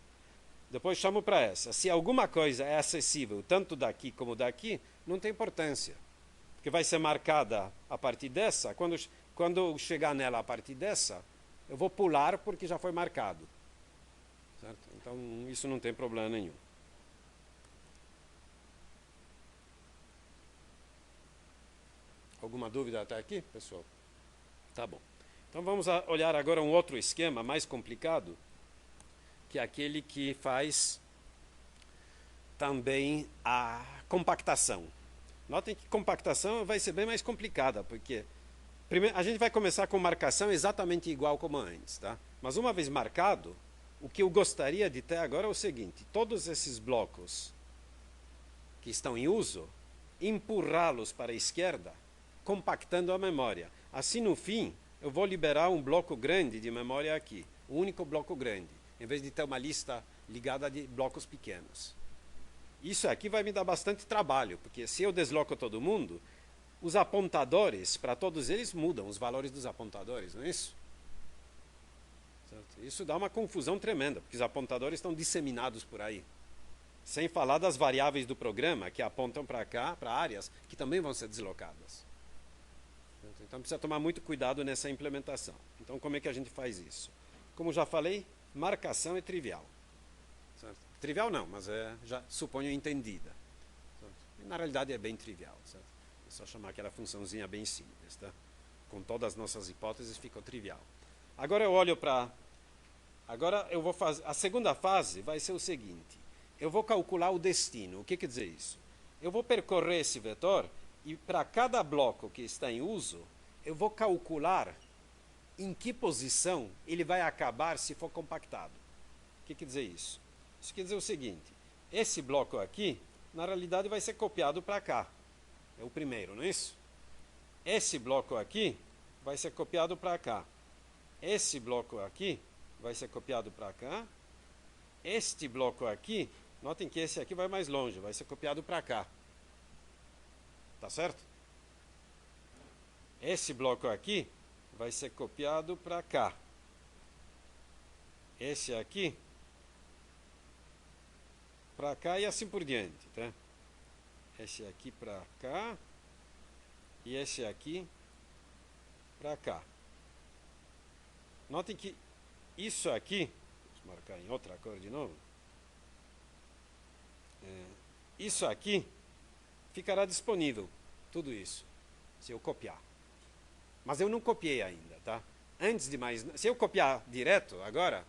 depois chamo para essa. Se alguma coisa é acessível tanto daqui como daqui, não tem importância, porque vai ser marcada a partir dessa. Quando eu chegar nela a partir dessa, eu vou pular porque já foi marcado. Certo? Então, isso não tem problema nenhum. Alguma dúvida até aqui, pessoal? Tá bom. Então, vamos olhar agora um outro esquema mais complicado, que é aquele que faz também a compactação. Notem que compactação vai ser bem mais complicada, porque primeiro, a gente vai começar com marcação exatamente igual como antes, tá? Mas uma vez marcado, o que eu gostaria de ter agora é o seguinte: todos esses blocos que estão em uso, empurrá-los para a esquerda, compactando a memória. Assim, no fim, eu vou liberar um bloco grande de memória aqui, um único bloco grande, em vez de ter uma lista ligada de blocos pequenos. Isso aqui vai me dar bastante trabalho, porque se eu desloco todo mundo, os apontadores, para todos eles, mudam os valores dos apontadores, não é isso? Isso dá uma confusão tremenda, porque os apontadores estão disseminados por aí. Sem falar das variáveis do programa que apontam para cá, para áreas que também vão ser deslocadas. Então precisa tomar muito cuidado nessa implementação. Então como é que a gente faz isso? Como já falei, marcação é trivial. Certo? Trivial não, mas já suponho entendida. Certo? E na realidade é bem trivial. Certo? É só chamar aquela funçãozinha bem simples. Tá? Com todas as nossas hipóteses ficou trivial. Agora eu olho para... Agora eu vou fazer... A segunda fase vai ser o seguinte. Eu vou calcular o destino. O que quer dizer isso? Eu vou percorrer esse vetor e para cada bloco que está em uso, eu vou calcular em que posição ele vai acabar se for compactado. O que quer dizer isso? Isso quer dizer o seguinte. Esse bloco aqui, na realidade, vai ser copiado para cá. É o primeiro, não é isso? Esse bloco aqui vai ser copiado para cá. Esse bloco aqui vai ser copiado para cá. Este bloco aqui, notem que esse aqui vai mais longe, vai ser copiado para cá. Tá certo? Esse bloco aqui vai ser copiado para cá. Esse aqui para cá e assim por diante, tá? Esse aqui para cá e esse aqui para cá. Notem que isso aqui, vou marcar em outra cor de novo, isso aqui ficará disponível, tudo isso, se eu copiar. Mas eu não copiei ainda, tá? Antes de mais, se eu copiar direto agora,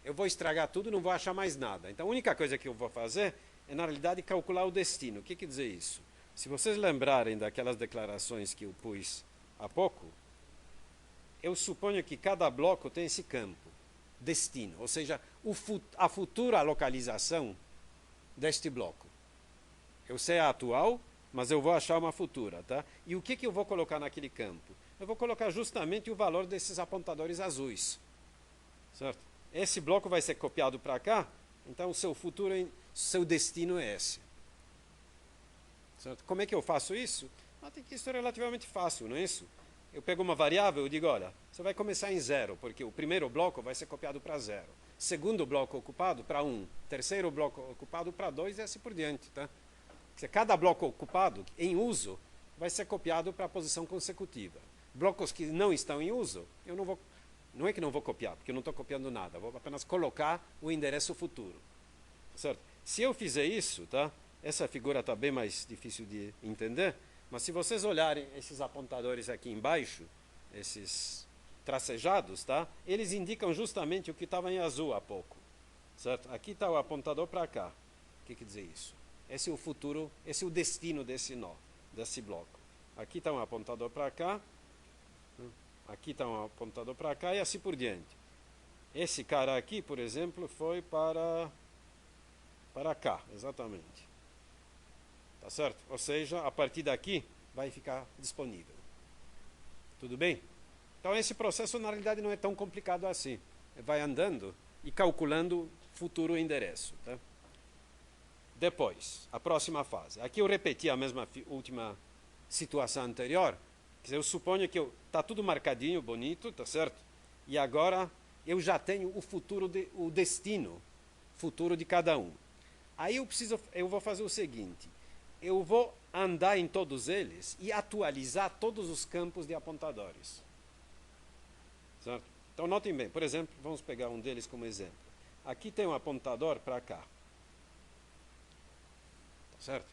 eu vou estragar tudo e não vou achar mais nada. Então a única coisa que eu vou fazer é, na realidade, calcular o destino. O que quer dizer isso? Se vocês lembrarem daquelas declarações que eu pus há pouco, eu suponho que cada bloco tem esse campo, destino, ou seja, a futura localização deste bloco. Eu sei a atual, mas eu vou achar uma futura, tá? E o que eu vou colocar naquele campo? Eu vou colocar justamente o valor desses apontadores azuis, certo? Esse bloco vai ser copiado para cá, Então, o seu futuro, seu destino é esse. Certo? Como é que eu faço isso? Tem que isso é relativamente fácil, não é isso? Eu pego uma variável e digo, olha, você vai começar em 0, porque o primeiro bloco vai ser copiado para 0. Segundo bloco ocupado para 1. Terceiro bloco ocupado para 2 e assim por diante. Tá? Cada bloco ocupado em uso vai ser copiado para a posição consecutiva. Blocos que não estão em uso, eu não vou... Não é que não vou copiar, porque eu não estou copiando nada. Vou apenas colocar o endereço futuro. Certo? Se eu fizer isso, tá? Essa figura está bem mais difícil de entender, mas se vocês olharem esses apontadores aqui embaixo, esses tracejados, tá? Eles indicam justamente o que estava em azul há pouco. Certo? Aqui está o apontador para cá. O que quer dizer isso? Esse é o futuro, esse é o destino desse nó, desse bloco. Aqui está um apontador para cá, aqui está um apontador para cá e assim por diante. Esse cara aqui, por exemplo, foi para cá, exatamente. Tá certo? Ou seja, a partir daqui vai ficar disponível. Tudo bem? Então esse processo na realidade não é tão complicado assim. Vai andando e calculando futuro endereço. Tá? Depois, a próxima fase. Aqui eu repeti a mesma última situação anterior. Quer dizer, eu suponho que está tudo marcadinho, bonito, tá certo? E agora eu já tenho o futuro, o destino futuro de cada um. Aí eu vou fazer o seguinte. Eu vou andar em todos eles e atualizar todos os campos de apontadores. Certo? Então notem bem, por exemplo, vamos pegar um deles como exemplo. Aqui tem um apontador para cá. Certo?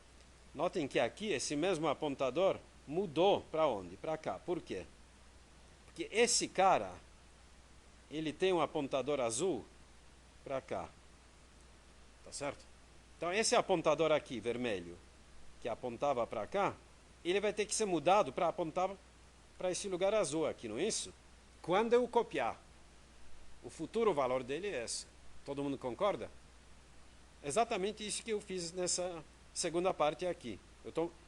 Notem que aqui esse mesmo apontador mudou para onde? Para cá. Por quê? Porque esse cara, ele tem um apontador azul para cá. Tá certo? Então esse apontador aqui, vermelho, que apontava para cá, ele vai ter que ser mudado para apontar para esse lugar azul aqui, não é isso? Quando eu copiar, o futuro valor dele é esse. Todo mundo concorda? Exatamente isso que eu fiz nessa segunda parte aqui.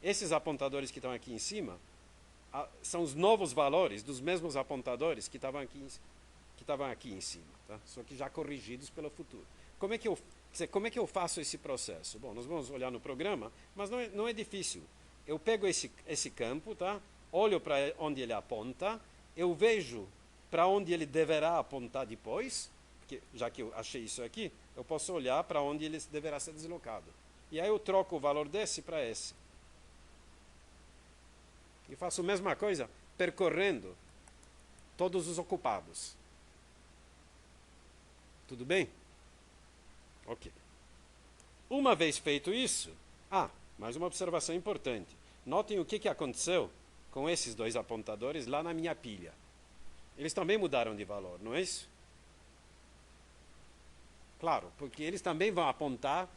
Esses apontadores que estão aqui em cima são os novos valores dos mesmos apontadores que estavam aqui em cima, tá? Só que já corrigidos pelo futuro. Como é que eu faço esse processo? Bom, nós vamos olhar no programa, mas não é difícil. Eu pego esse campo, tá? Olho para onde ele aponta, eu vejo para onde ele deverá apontar depois, porque já que eu achei isso aqui, eu posso olhar para onde ele deverá ser deslocado. E aí eu troco o valor desse para esse. E faço a mesma coisa percorrendo todos os ocupados. Tudo bem? Ok. Uma vez feito isso, mais uma observação importante. Notem o que aconteceu com esses dois apontadores lá na minha pilha. Eles também mudaram de valor, não é isso? Claro, porque eles também vão apontar...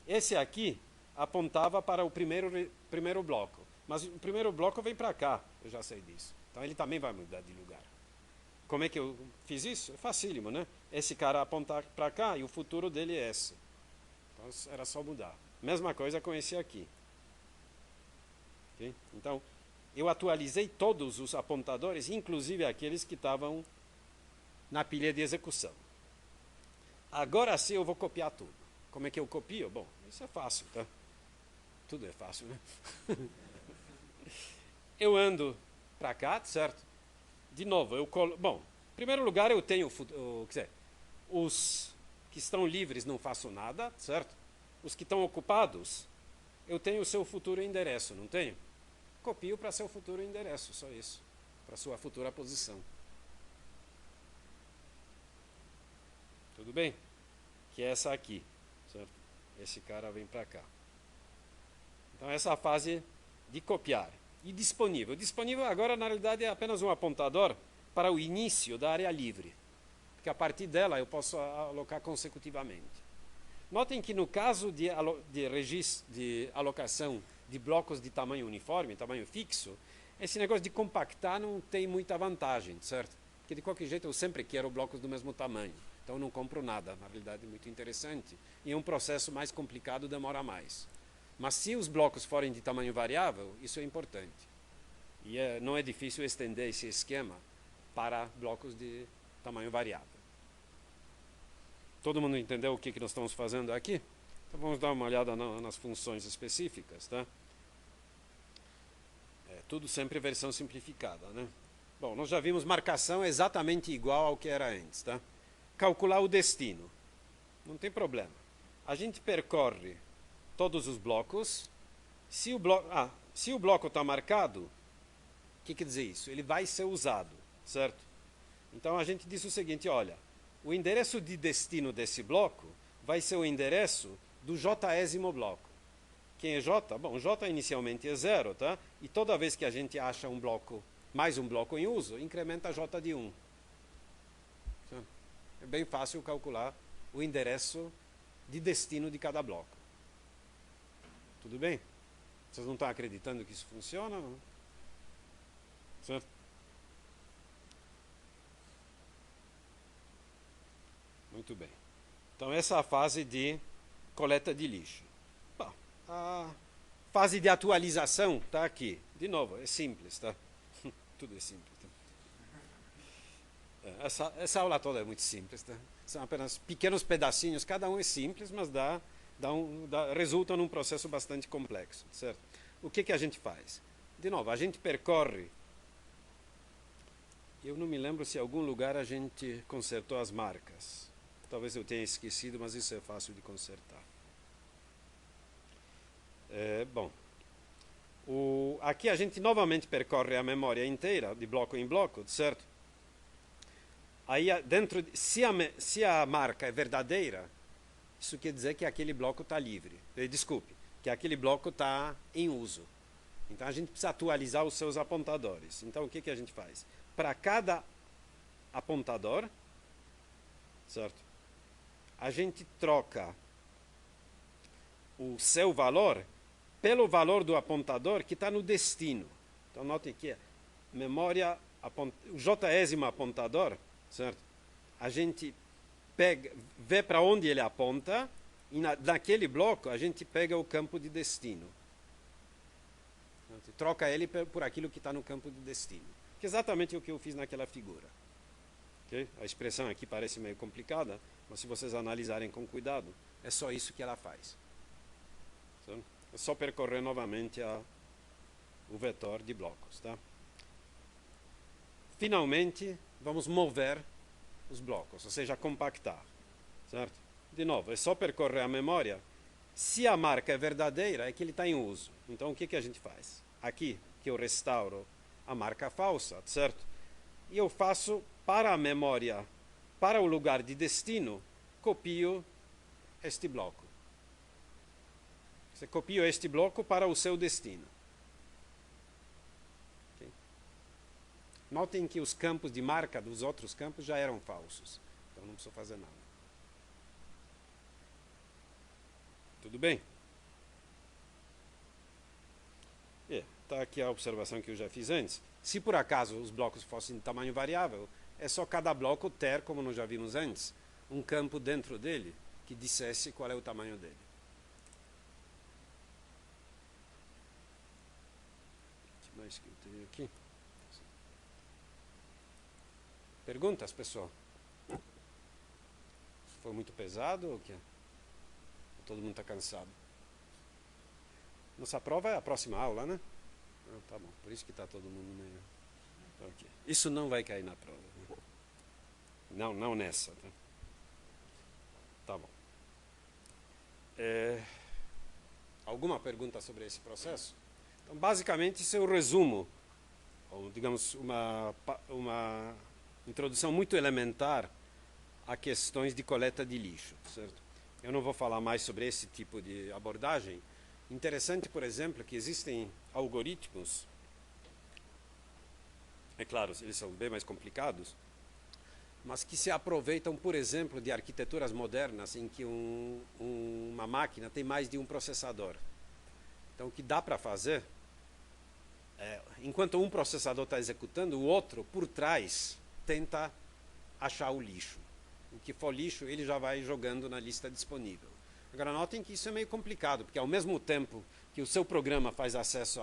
Esse aqui apontava para o primeiro bloco. Mas o primeiro bloco vem para cá, eu já sei disso. Então ele também vai mudar de lugar. Como é que eu fiz isso? É facílimo, né? Esse cara apontar para cá e o futuro dele é esse. Então era só mudar. Mesma coisa com esse aqui. Okay? Então, eu atualizei todos os apontadores, inclusive aqueles que estavam na pilha de execução. Agora sim eu vou copiar tudo. Como é que eu copio? Bom, isso é fácil, tá? Tudo é fácil, né? Eu ando para cá, certo? De novo, bom, em primeiro lugar eu tenho, os que estão livres não faço nada, certo? Os que estão ocupados, eu tenho o seu futuro endereço, não tenho? Copio para seu futuro endereço, só isso. Para sua futura posição. Tudo bem? Que é essa aqui, certo? Esse cara vem para cá. Então essa é a fase de copiar. E disponível. Disponível agora, na realidade, é apenas um apontador para o início da área livre. Porque a partir dela eu posso alocar consecutivamente. Notem que no caso de alocação de blocos de tamanho uniforme, tamanho fixo, esse negócio de compactar não tem muita vantagem, certo? Porque de qualquer jeito eu sempre quero blocos do mesmo tamanho. Então eu não compro nada, na realidade é muito interessante. E um processo mais complicado demora mais. Mas se os blocos forem de tamanho variável, isso é importante. E não é difícil estender esse esquema para blocos de tamanho variável. Todo mundo entendeu o que nós estamos fazendo aqui? Então vamos dar uma olhada nas funções específicas, tá? Tudo sempre versão simplificada, né? Bom, nós já vimos marcação exatamente igual ao que era antes, tá? Calcular o destino. Não tem problema. A gente percorre todos os blocos. Se o bloco está marcado, o que quer dizer isso? Ele vai ser usado, certo? Então a gente diz o seguinte, olha, o endereço de destino desse bloco vai ser o endereço do jésimo bloco. Quem é J? Bom, J inicialmente é 0, tá? E toda vez que a gente acha um bloco, mais um bloco em uso, incrementa J de 1. É bem fácil calcular o endereço de destino de cada bloco. Tudo bem? Vocês não estão acreditando que isso funciona? Não? Certo? Muito bem. Então essa é a fase de coleta de lixo. Bom, a fase de atualização está aqui. De novo, é simples, tá? Tudo é simples. Tá? Essa aula toda é muito simples, tá? São apenas pequenos pedacinhos, cada um é simples, mas resulta num processo bastante complexo, certo? O que a gente faz? De novo, a gente percorre. Eu não me lembro se em algum lugar a gente consertou as marcas. Talvez eu tenha esquecido, mas isso é fácil de consertar. Bom, aqui a gente novamente percorre a memória inteira, de bloco em bloco, certo? Aí, se a marca é verdadeira, isso quer dizer que aquele bloco está livre. Desculpe, que aquele bloco está em uso. Então a gente precisa atualizar os seus apontadores. Então o que a gente faz? Para cada apontador, certo? A gente troca o seu valor pelo valor do apontador que está no destino. Então notem que memória, o jésimo apontador, certo? A gente vê para onde ele aponta e naquele bloco a gente pega o campo de destino. Troca ele por aquilo que está no campo de destino. Que é exatamente o que eu fiz naquela figura. Okay? A expressão aqui parece meio complicada, mas se vocês analisarem com cuidado, é só isso que ela faz. Certo? É só percorrer novamente o vetor de blocos. Tá? Finalmente, vamos mover os blocos, ou seja, compactar. Certo? De novo, é só percorrer a memória. Se a marca é verdadeira, é que ele está em uso. Então, o que a gente faz? Aqui, que eu restauro a marca falsa, certo? E eu faço para a memória, para o lugar de destino, copio este bloco. Você copia este bloco para o seu destino. Okay? Notem que os campos de marca dos outros campos já eram falsos. Então não preciso fazer nada. Tudo bem? Está aqui a observação que eu já fiz antes. Se por acaso os blocos fossem de tamanho variável, é só cada bloco ter, como nós já vimos antes, um campo dentro dele que dissesse qual é o tamanho dele. O que mais que eu tenho aqui? Perguntas, pessoal? Foi muito pesado ou o quê? Todo mundo está cansado. Nossa prova é a próxima aula, né? Ah, tá bom, por isso que está todo mundo meio... Okay. Isso não vai cair na prova. Né? Não nessa. Tá, tá bom. Alguma pergunta sobre esse processo? Então, basicamente, isso é o resumo, ou digamos, uma introdução muito elementar a questões de coleta de lixo, certo? Eu não vou falar mais sobre esse tipo de abordagem. Interessante, por exemplo, que existem algoritmos, é claro, eles são bem mais complicados, mas que se aproveitam, por exemplo, de arquiteturas modernas em que uma máquina tem mais de um processador. Então, o que dá para fazer, enquanto um processador está executando, o outro, por trás, tenta achar o lixo. O que for lixo, ele já vai jogando na lista disponível. Agora, notem que isso é meio complicado, porque ao mesmo tempo que o seu programa faz acesso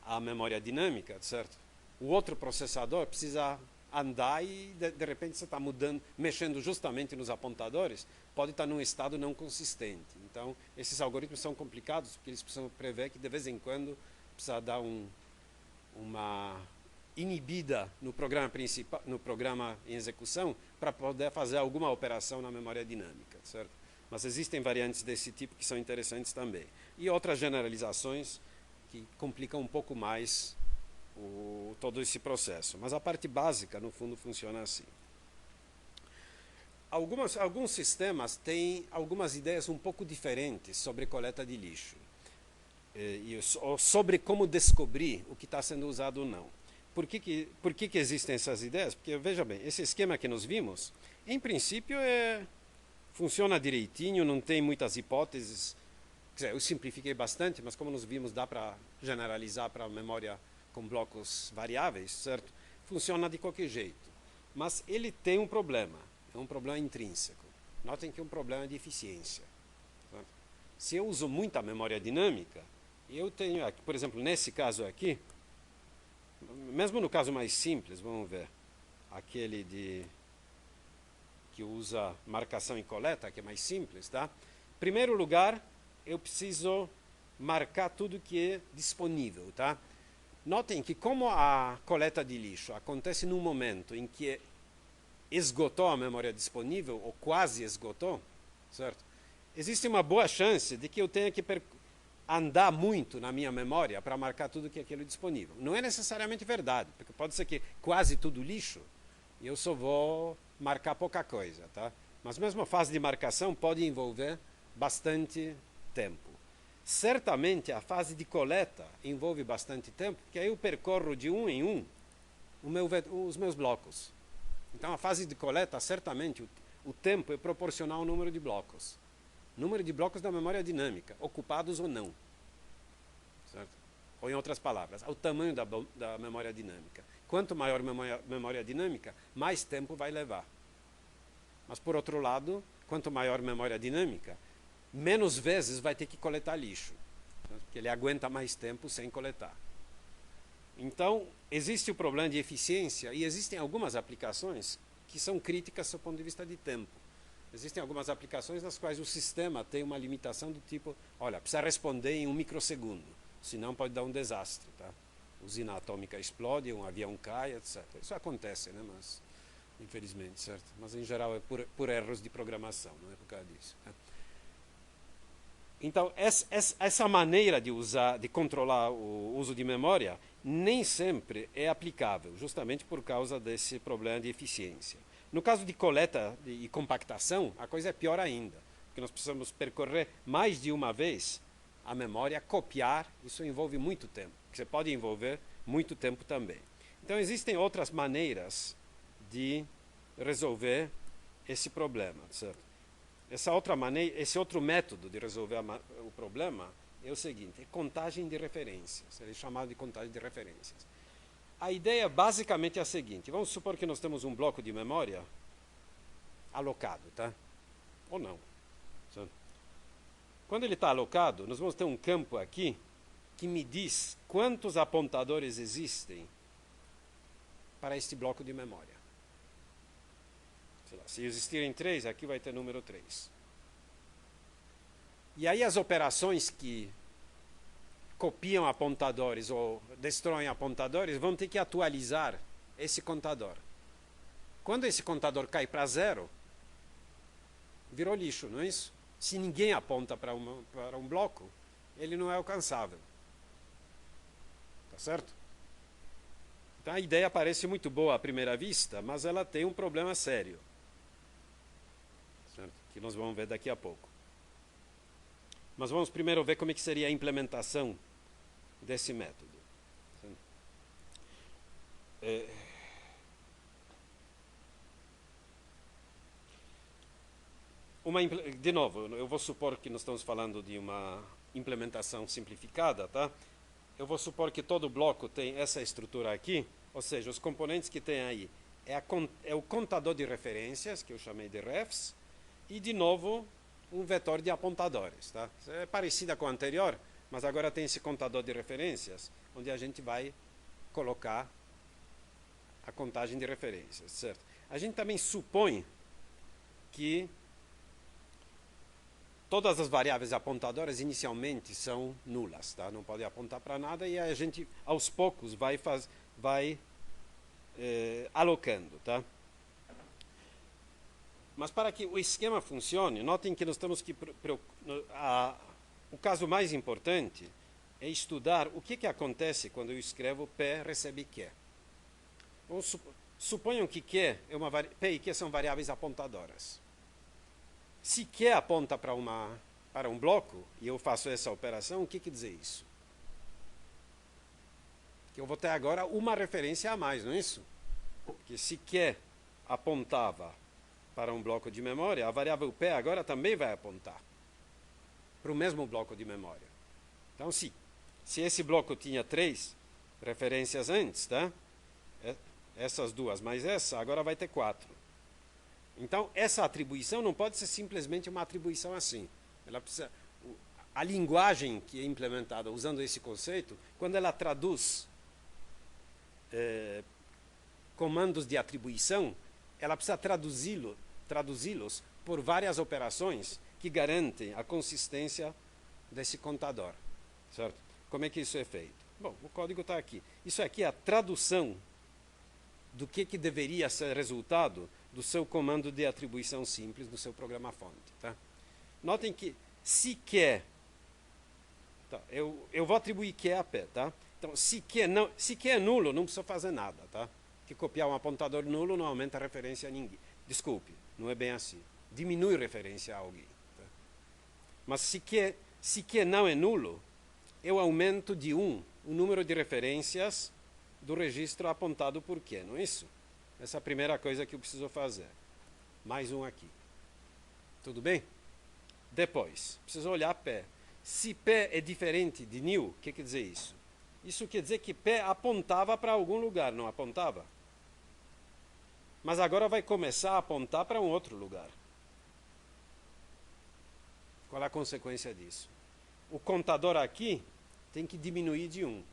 à memória dinâmica, certo? O outro processador precisa andar e de repente você está mudando, mexendo justamente nos apontadores, pode estar num estado não consistente. Então, esses algoritmos são complicados porque eles precisam prever que de vez em quando precisa dar uma inibida no programa principal, no programa em execução, para poder fazer alguma operação na memória dinâmica, certo? Mas existem variantes desse tipo que são interessantes também. E outras generalizações que complicam um pouco mais todo esse processo. Mas a parte básica, no fundo, funciona assim. Alguns sistemas têm algumas ideias um pouco diferentes sobre coleta de lixo. Ou sobre como descobrir o que está sendo usado ou não. Por que existem essas ideias? Porque, veja bem, esse esquema que nós vimos, em princípio, funciona direitinho, não tem muitas hipóteses. Quer dizer, eu simplifiquei bastante, mas como nós vimos, dá para generalizar para a memória com blocos variáveis, certo? Funciona de qualquer jeito. Mas ele tem um problema, é um problema intrínseco. Notem que é um problema de eficiência. Certo? Se eu uso muita memória dinâmica, eu tenho, aqui, por exemplo, nesse caso aqui, mesmo no caso mais simples, vamos ver, aquele que usa marcação e coleta, que é mais simples, tá? Em primeiro lugar, eu preciso marcar tudo que é disponível, tá? Notem que como a coleta de lixo acontece num momento em que esgotou a memória disponível, ou quase esgotou, certo? Existe uma boa chance de que eu tenha que andar muito na minha memória para marcar tudo que é aquilo disponível. Não é necessariamente verdade, porque pode ser que quase tudo lixo e eu só vou marcar pouca coisa, tá? Mas mesmo a fase de marcação pode envolver bastante tempo. Certamente a fase de coleta envolve bastante tempo, porque aí eu percorro de um em um os meus blocos. Então a fase de coleta, certamente, o tempo é proporcional ao número de blocos. Número de blocos da memória dinâmica, ocupados ou não. Certo? Ou em outras palavras, ao tamanho da memória dinâmica. Quanto maior a memória dinâmica, mais tempo vai levar. Mas por outro lado, quanto maior a memória dinâmica, menos vezes vai ter que coletar lixo. Certo? Porque ele aguenta mais tempo sem coletar. Então, existe o problema de eficiência e existem algumas aplicações que são críticas do ponto de vista de tempo. Existem algumas aplicações nas quais o sistema tem uma limitação do tipo, olha, precisa responder em 1 microsegundo, senão pode dar um desastre, tá? A usina atômica explode, um avião cai, etc. Isso acontece, né? Mas, infelizmente, certo? Mas em geral é por erros de programação, não é por causa disso. Né? Então, essa maneira de controlar o uso de memória nem sempre é aplicável, justamente por causa desse problema de eficiência. No caso de coleta e compactação, a coisa é pior ainda, porque nós precisamos percorrer mais de uma vez a memória, copiar, isso envolve muito tempo, que você pode envolver muito tempo também. Então existem outras maneiras de resolver esse problema, certo? Esse outro método de resolver o problema é o seguinte, é contagem de referências, ele é chamado de contagem de referências. A ideia basicamente é a seguinte, vamos supor que nós temos um bloco de memória alocado, tá? Ou não. Certo? Quando ele está alocado, nós vamos ter um campo aqui que me diz quantos apontadores existem para este bloco de memória. Sei lá, se existirem 3, aqui vai ter número 3. E aí as operações que copiam apontadores ou destroem apontadores vão ter que atualizar esse contador. Quando esse contador cai para 0, virou lixo, não é isso? Se ninguém aponta para um bloco, ele não é alcançável. Tá certo? Então a ideia parece muito boa à primeira vista, mas ela tem um problema sério. Certo? Que nós vamos ver daqui a pouco. Mas vamos primeiro ver como é que seria a implementação desse método. De novo, eu vou supor que nós estamos falando de uma implementação simplificada, tá? Eu vou supor que todo bloco tem essa estrutura aqui, ou seja, os componentes que tem aí é o contador de referências, que eu chamei de refs, e de novo um vetor de apontadores, tá? É parecida com a anterior, mas agora tem esse contador de referências, onde a gente vai colocar a contagem de referências, certo? A gente também supõe que todas as variáveis apontadoras inicialmente são nulas, tá? Não pode apontar para nada e a gente aos poucos vai alocando, tá? Mas para que o esquema funcione, notem que nós temos que o caso mais importante é estudar o que acontece quando eu escrevo P recebe Q. Suponham que P e Q são variáveis apontadoras. Se Q aponta para um bloco e eu faço essa operação, o que quer dizer isso? Que eu vou ter agora uma referência a mais, não é isso? Porque se Q apontava para um bloco de memória, a variável P agora também vai apontar para o mesmo bloco de memória. Então, se esse bloco tinha 3 referências antes, tá? Essas duas mais essa, agora vai ter 4. Então, essa atribuição não pode ser simplesmente uma atribuição assim. Ela precisa, a linguagem que é implementada usando esse conceito, quando ela traduz comandos de atribuição, ela precisa traduzi-los por várias operações que garantem a consistência desse contador. Certo? Como é que isso é feito? Bom, o código está aqui. Isso aqui é a tradução do que deveria ser resultado do seu comando de atribuição simples no seu programa-fonte. Tá? Notem que se Q... Tá, eu vou atribuir Q a P. Tá? Então, se Q é nulo, não precisa fazer nada. Tá? Que copiar um apontador nulo não aumenta a referência a ninguém. Desculpe, não é bem assim. Diminui referência a alguém. Tá? Mas se Q não é nulo, eu aumento de 1 o número de referências do registro apontado por Q, não é isso? Essa é a primeira coisa que eu preciso fazer. Mais um aqui. Tudo bem? Depois, preciso olhar P. Se P é diferente de nil, o que quer dizer isso? Isso quer dizer que P apontava para algum lugar, não apontava? Mas agora vai começar a apontar para um outro lugar. Qual é a consequência disso? O contador aqui tem que diminuir de 1.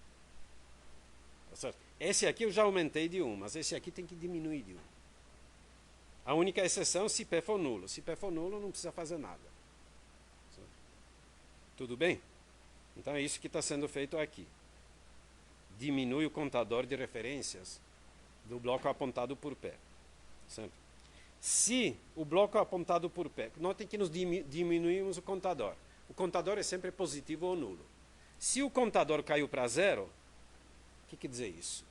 Tá certo? Esse aqui eu já aumentei de 1, mas esse aqui tem que diminuir de 1. A única exceção se P for nulo. Se P for nulo, não precisa fazer nada. Certo? Tudo bem? Então é isso que está sendo feito aqui. Diminui o contador de referências do bloco apontado por P. Certo? Se o bloco apontado por P... Notem que nós diminuímos o contador. O contador é sempre positivo ou nulo. Se o contador caiu para 0, o que quer dizer isso?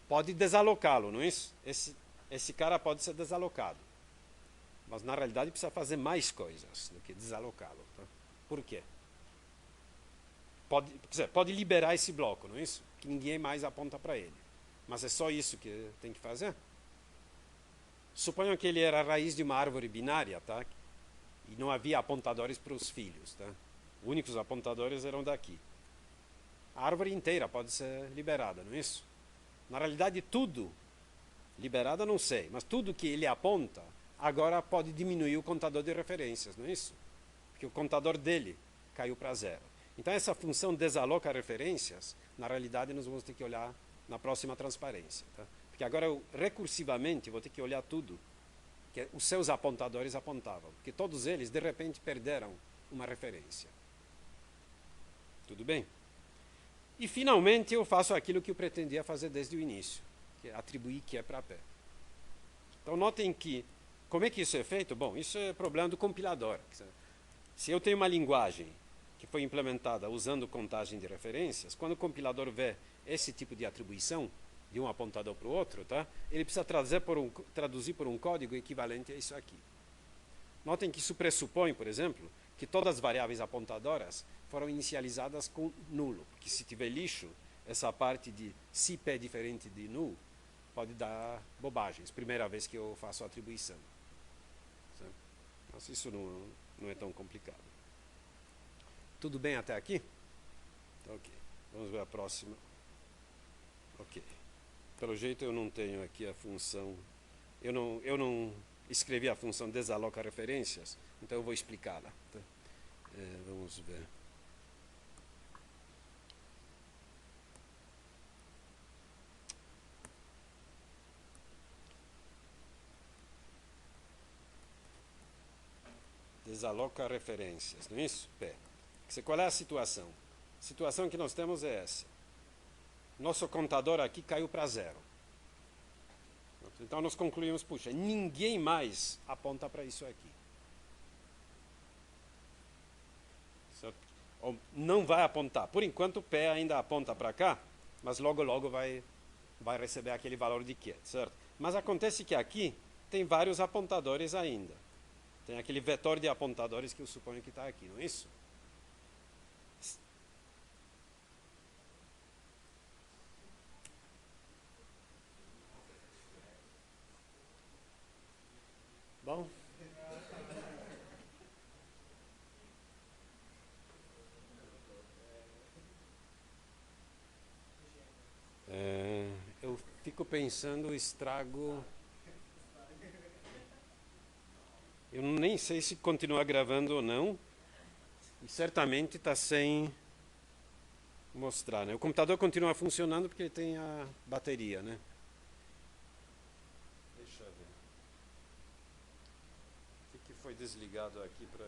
Pode desalocá-lo, não é isso? Esse cara pode ser desalocado. Mas na realidade precisa fazer mais coisas do que desalocá-lo. Tá? Por quê? Pode liberar esse bloco, não é isso? Que ninguém mais aponta para ele. Mas é só isso que tem que fazer? Suponham que ele era a raiz de uma árvore binária, tá? E não havia apontadores para os filhos, tá? Os únicos apontadores eram daqui. A árvore inteira pode ser liberada, não é isso? Na realidade, tudo, liberada não sei, mas tudo que ele aponta, agora pode diminuir o contador de referências, não é isso? Porque o contador dele caiu para 0. Então, essa função desaloca referências, na realidade, nós vamos ter que olhar na próxima transparência. Tá? Porque agora, recursivamente, vou ter que olhar tudo que os seus apontadores apontavam. Porque todos eles, de repente, perderam uma referência. Tudo bem? E, finalmente, eu faço aquilo que eu pretendia fazer desde o início, que é atribuir Q para P. Então, notem que, como é que isso é feito? Bom, isso é problema do compilador. Se eu tenho uma linguagem que foi implementada usando contagem de referências, quando o compilador vê esse tipo de atribuição, de um apontador para o outro, tá? Ele precisa traduzir por um código equivalente a isso aqui. Notem que isso pressupõe, por exemplo, que todas as variáveis apontadoras foram inicializadas com nulo, porque se tiver lixo, essa parte de se P é diferente de null pode dar bobagens, primeira vez que eu faço a atribuição. Certo? Mas isso não é tão complicado. Tudo bem até aqui? Ok. Vamos ver a próxima. Ok. Pelo jeito eu não tenho aqui a função... Eu não escrevi a função desaloca referências, então eu vou explicá-la. Tá? Vamos ver. Desaloca referências, não é isso? P. Qual é a situação? A situação que nós temos é essa. Nosso contador aqui caiu para 0. Então nós concluímos, puxa, ninguém mais aponta para isso aqui. Certo? Ou não vai apontar. Por enquanto o P ainda aponta para cá, mas logo logo vai receber aquele valor de Q, certo? Mas acontece que aqui tem vários apontadores ainda. Tem aquele vetor de apontadores que eu suponho que está aqui, não é isso? Bom. Eu fico pensando o estrago. Eu nem sei se continua gravando ou não. E certamente está sem mostrar, né? O computador continua funcionando porque ele tem a bateria, né? Deixa eu ver. O que foi desligado aqui para...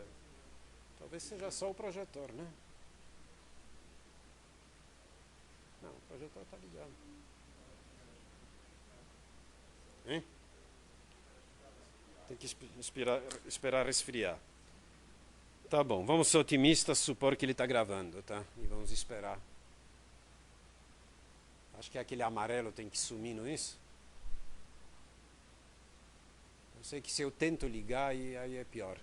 Talvez seja só o projetor, né? Não, o projetor está ligado. Hein? Tem que esperar resfriar. Tá bom, vamos ser otimistas, supor que ele está gravando, tá? E vamos esperar. Acho que aquele amarelo tem que sumir, não é isso? Eu sei que se eu tento ligar, aí é pior.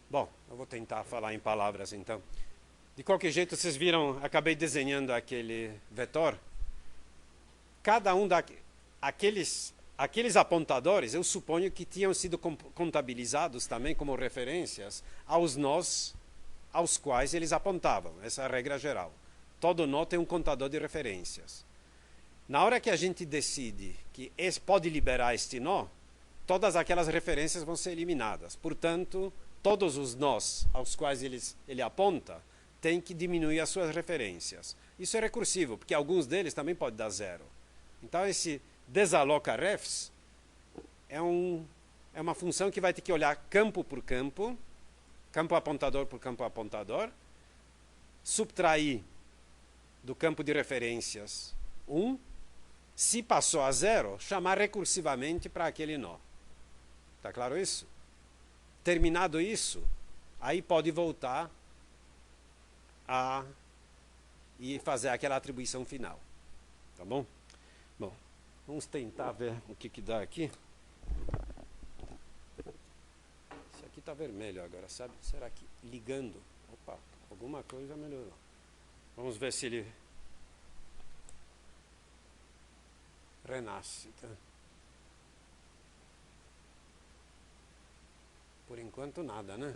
Bom, eu vou tentar falar em palavras então. De qualquer jeito, vocês viram, acabei desenhando aquele vetor. Cada um daqueles apontadores, eu suponho que tinham sido contabilizados também como referências aos nós aos quais eles apontavam. Essa é a regra geral. Todo nó tem um contador de referências. Na hora que a gente decide que pode liberar este nó, todas aquelas referências vão ser eliminadas. Portanto, todos os nós aos quais ele aponta têm que diminuir as suas referências. Isso é recursivo, porque alguns deles também podem dar 0. Então, esse desaloca refs é uma função que vai ter que olhar campo por campo, campo apontador por campo apontador, subtrair do campo de referências 1, se passou a 0, chamar recursivamente para aquele nó. Está claro isso? Terminado isso, aí pode voltar e fazer aquela atribuição final. Tá bom? Bom, vamos tentar ver o que dá aqui. Esse aqui está vermelho agora, sabe? Será que ligando? Opa, alguma coisa melhorou. Vamos ver se ele renasce. Tá? Por enquanto nada, né?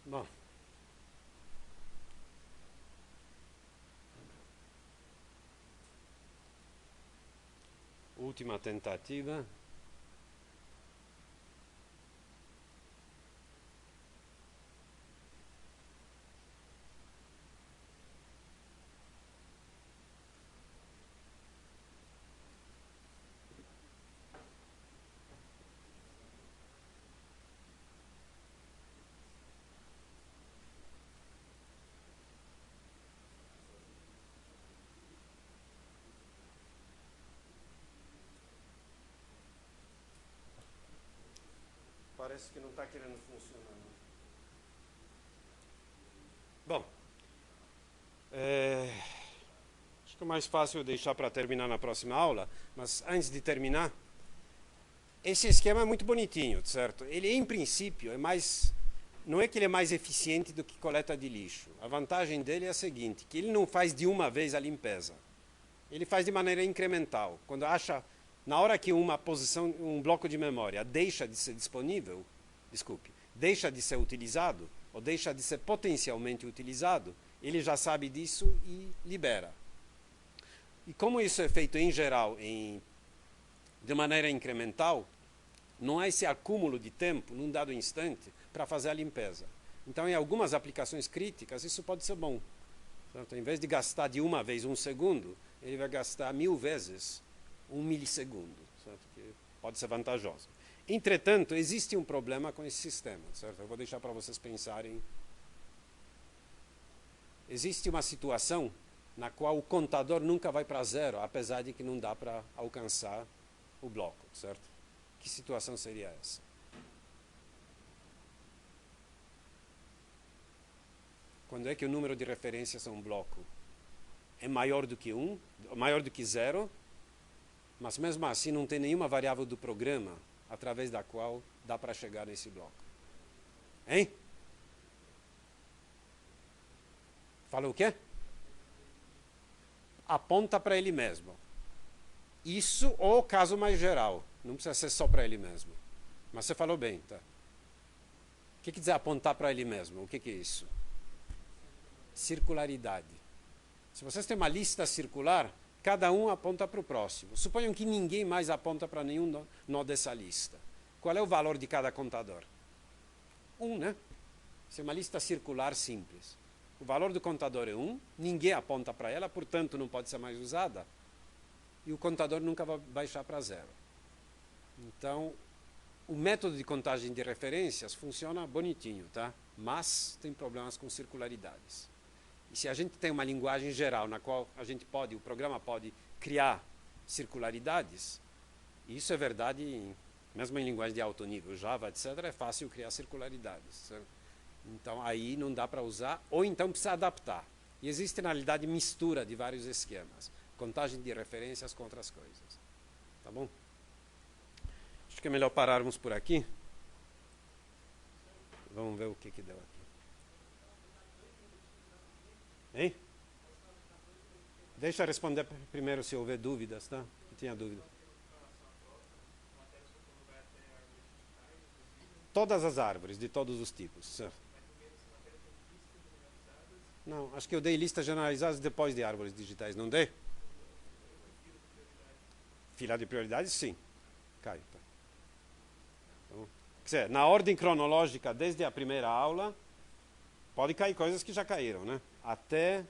Bom. Última tentativa. Parece que não está querendo funcionar. Bom, acho que é mais fácil deixar para terminar na próxima aula, mas antes de terminar, esse esquema é muito bonitinho, certo? Ele, em princípio, não é que ele é mais eficiente do que coleta de lixo. A vantagem dele é a seguinte, que ele não faz de uma vez a limpeza. Ele faz de maneira incremental. Quando acha... Na hora que um bloco de memória deixa de ser disponível, deixa de ser utilizado, ou deixa de ser potencialmente utilizado, ele já sabe disso e libera. E como isso é feito em geral de maneira incremental, não há esse acúmulo de tempo num dado instante para fazer a limpeza. Então, em algumas aplicações críticas, isso pode ser bom. Certo? Em vez de gastar de uma vez 1 segundo, ele vai gastar 1000 vezes 1 milissegundo, certo? Que pode ser vantajoso. Entretanto, existe um problema com esse sistema. Certo? Eu vou deixar para vocês pensarem. Existe uma situação na qual o contador nunca vai para zero, apesar de que não dá para alcançar o bloco, certo? Que situação seria essa? Quando é que o número de referências a um bloco é maior do que 1, maior do que 0, mas mesmo assim não tem nenhuma variável do programa através da qual dá para chegar nesse bloco? Hein? Fala o quê? Aponta para ele mesmo. Isso ou o caso mais geral. Não precisa ser só para ele mesmo. Mas você falou bem, tá? O que quer dizer apontar para ele mesmo? O que é isso? Circularidade. Se vocês têm uma lista circular, cada um aponta para o próximo. Suponham que ninguém mais aponta para nenhum nó dessa lista. Qual é o valor de cada contador? 1, né? Isso é uma lista circular simples. O valor do contador é 1, ninguém aponta para ela, portanto não pode ser mais usada. E o contador nunca vai baixar para 0. Então, o método de contagem de referências funciona bonitinho, tá? Mas tem problemas com circularidades. E se a gente tem uma linguagem geral na qual o programa pode criar circularidades, e isso é verdade mesmo em linguagem de alto nível, Java, etc., é fácil criar circularidades, certo? Então aí não dá para usar, ou então precisa adaptar. E existe, na realidade, mistura de vários esquemas. Contagem de referências com outras coisas. Tá bom? Acho que é melhor pararmos por aqui. Vamos ver o que deu aqui. Hein? Deixa eu responder primeiro se houver dúvidas, tá? Eu tinha dúvida. Todas as árvores, de todos os tipos, certo? Não, acho que eu dei listas generalizadas depois de árvores digitais, não dei? Fila de prioridades, sim. Cai. Tá. Então, quer dizer, na ordem cronológica, desde a primeira aula, pode cair coisas que já caíram, né? Até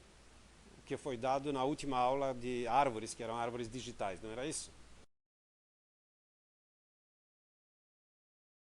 o que foi dado na última aula de árvores, que eram árvores digitais, não era isso?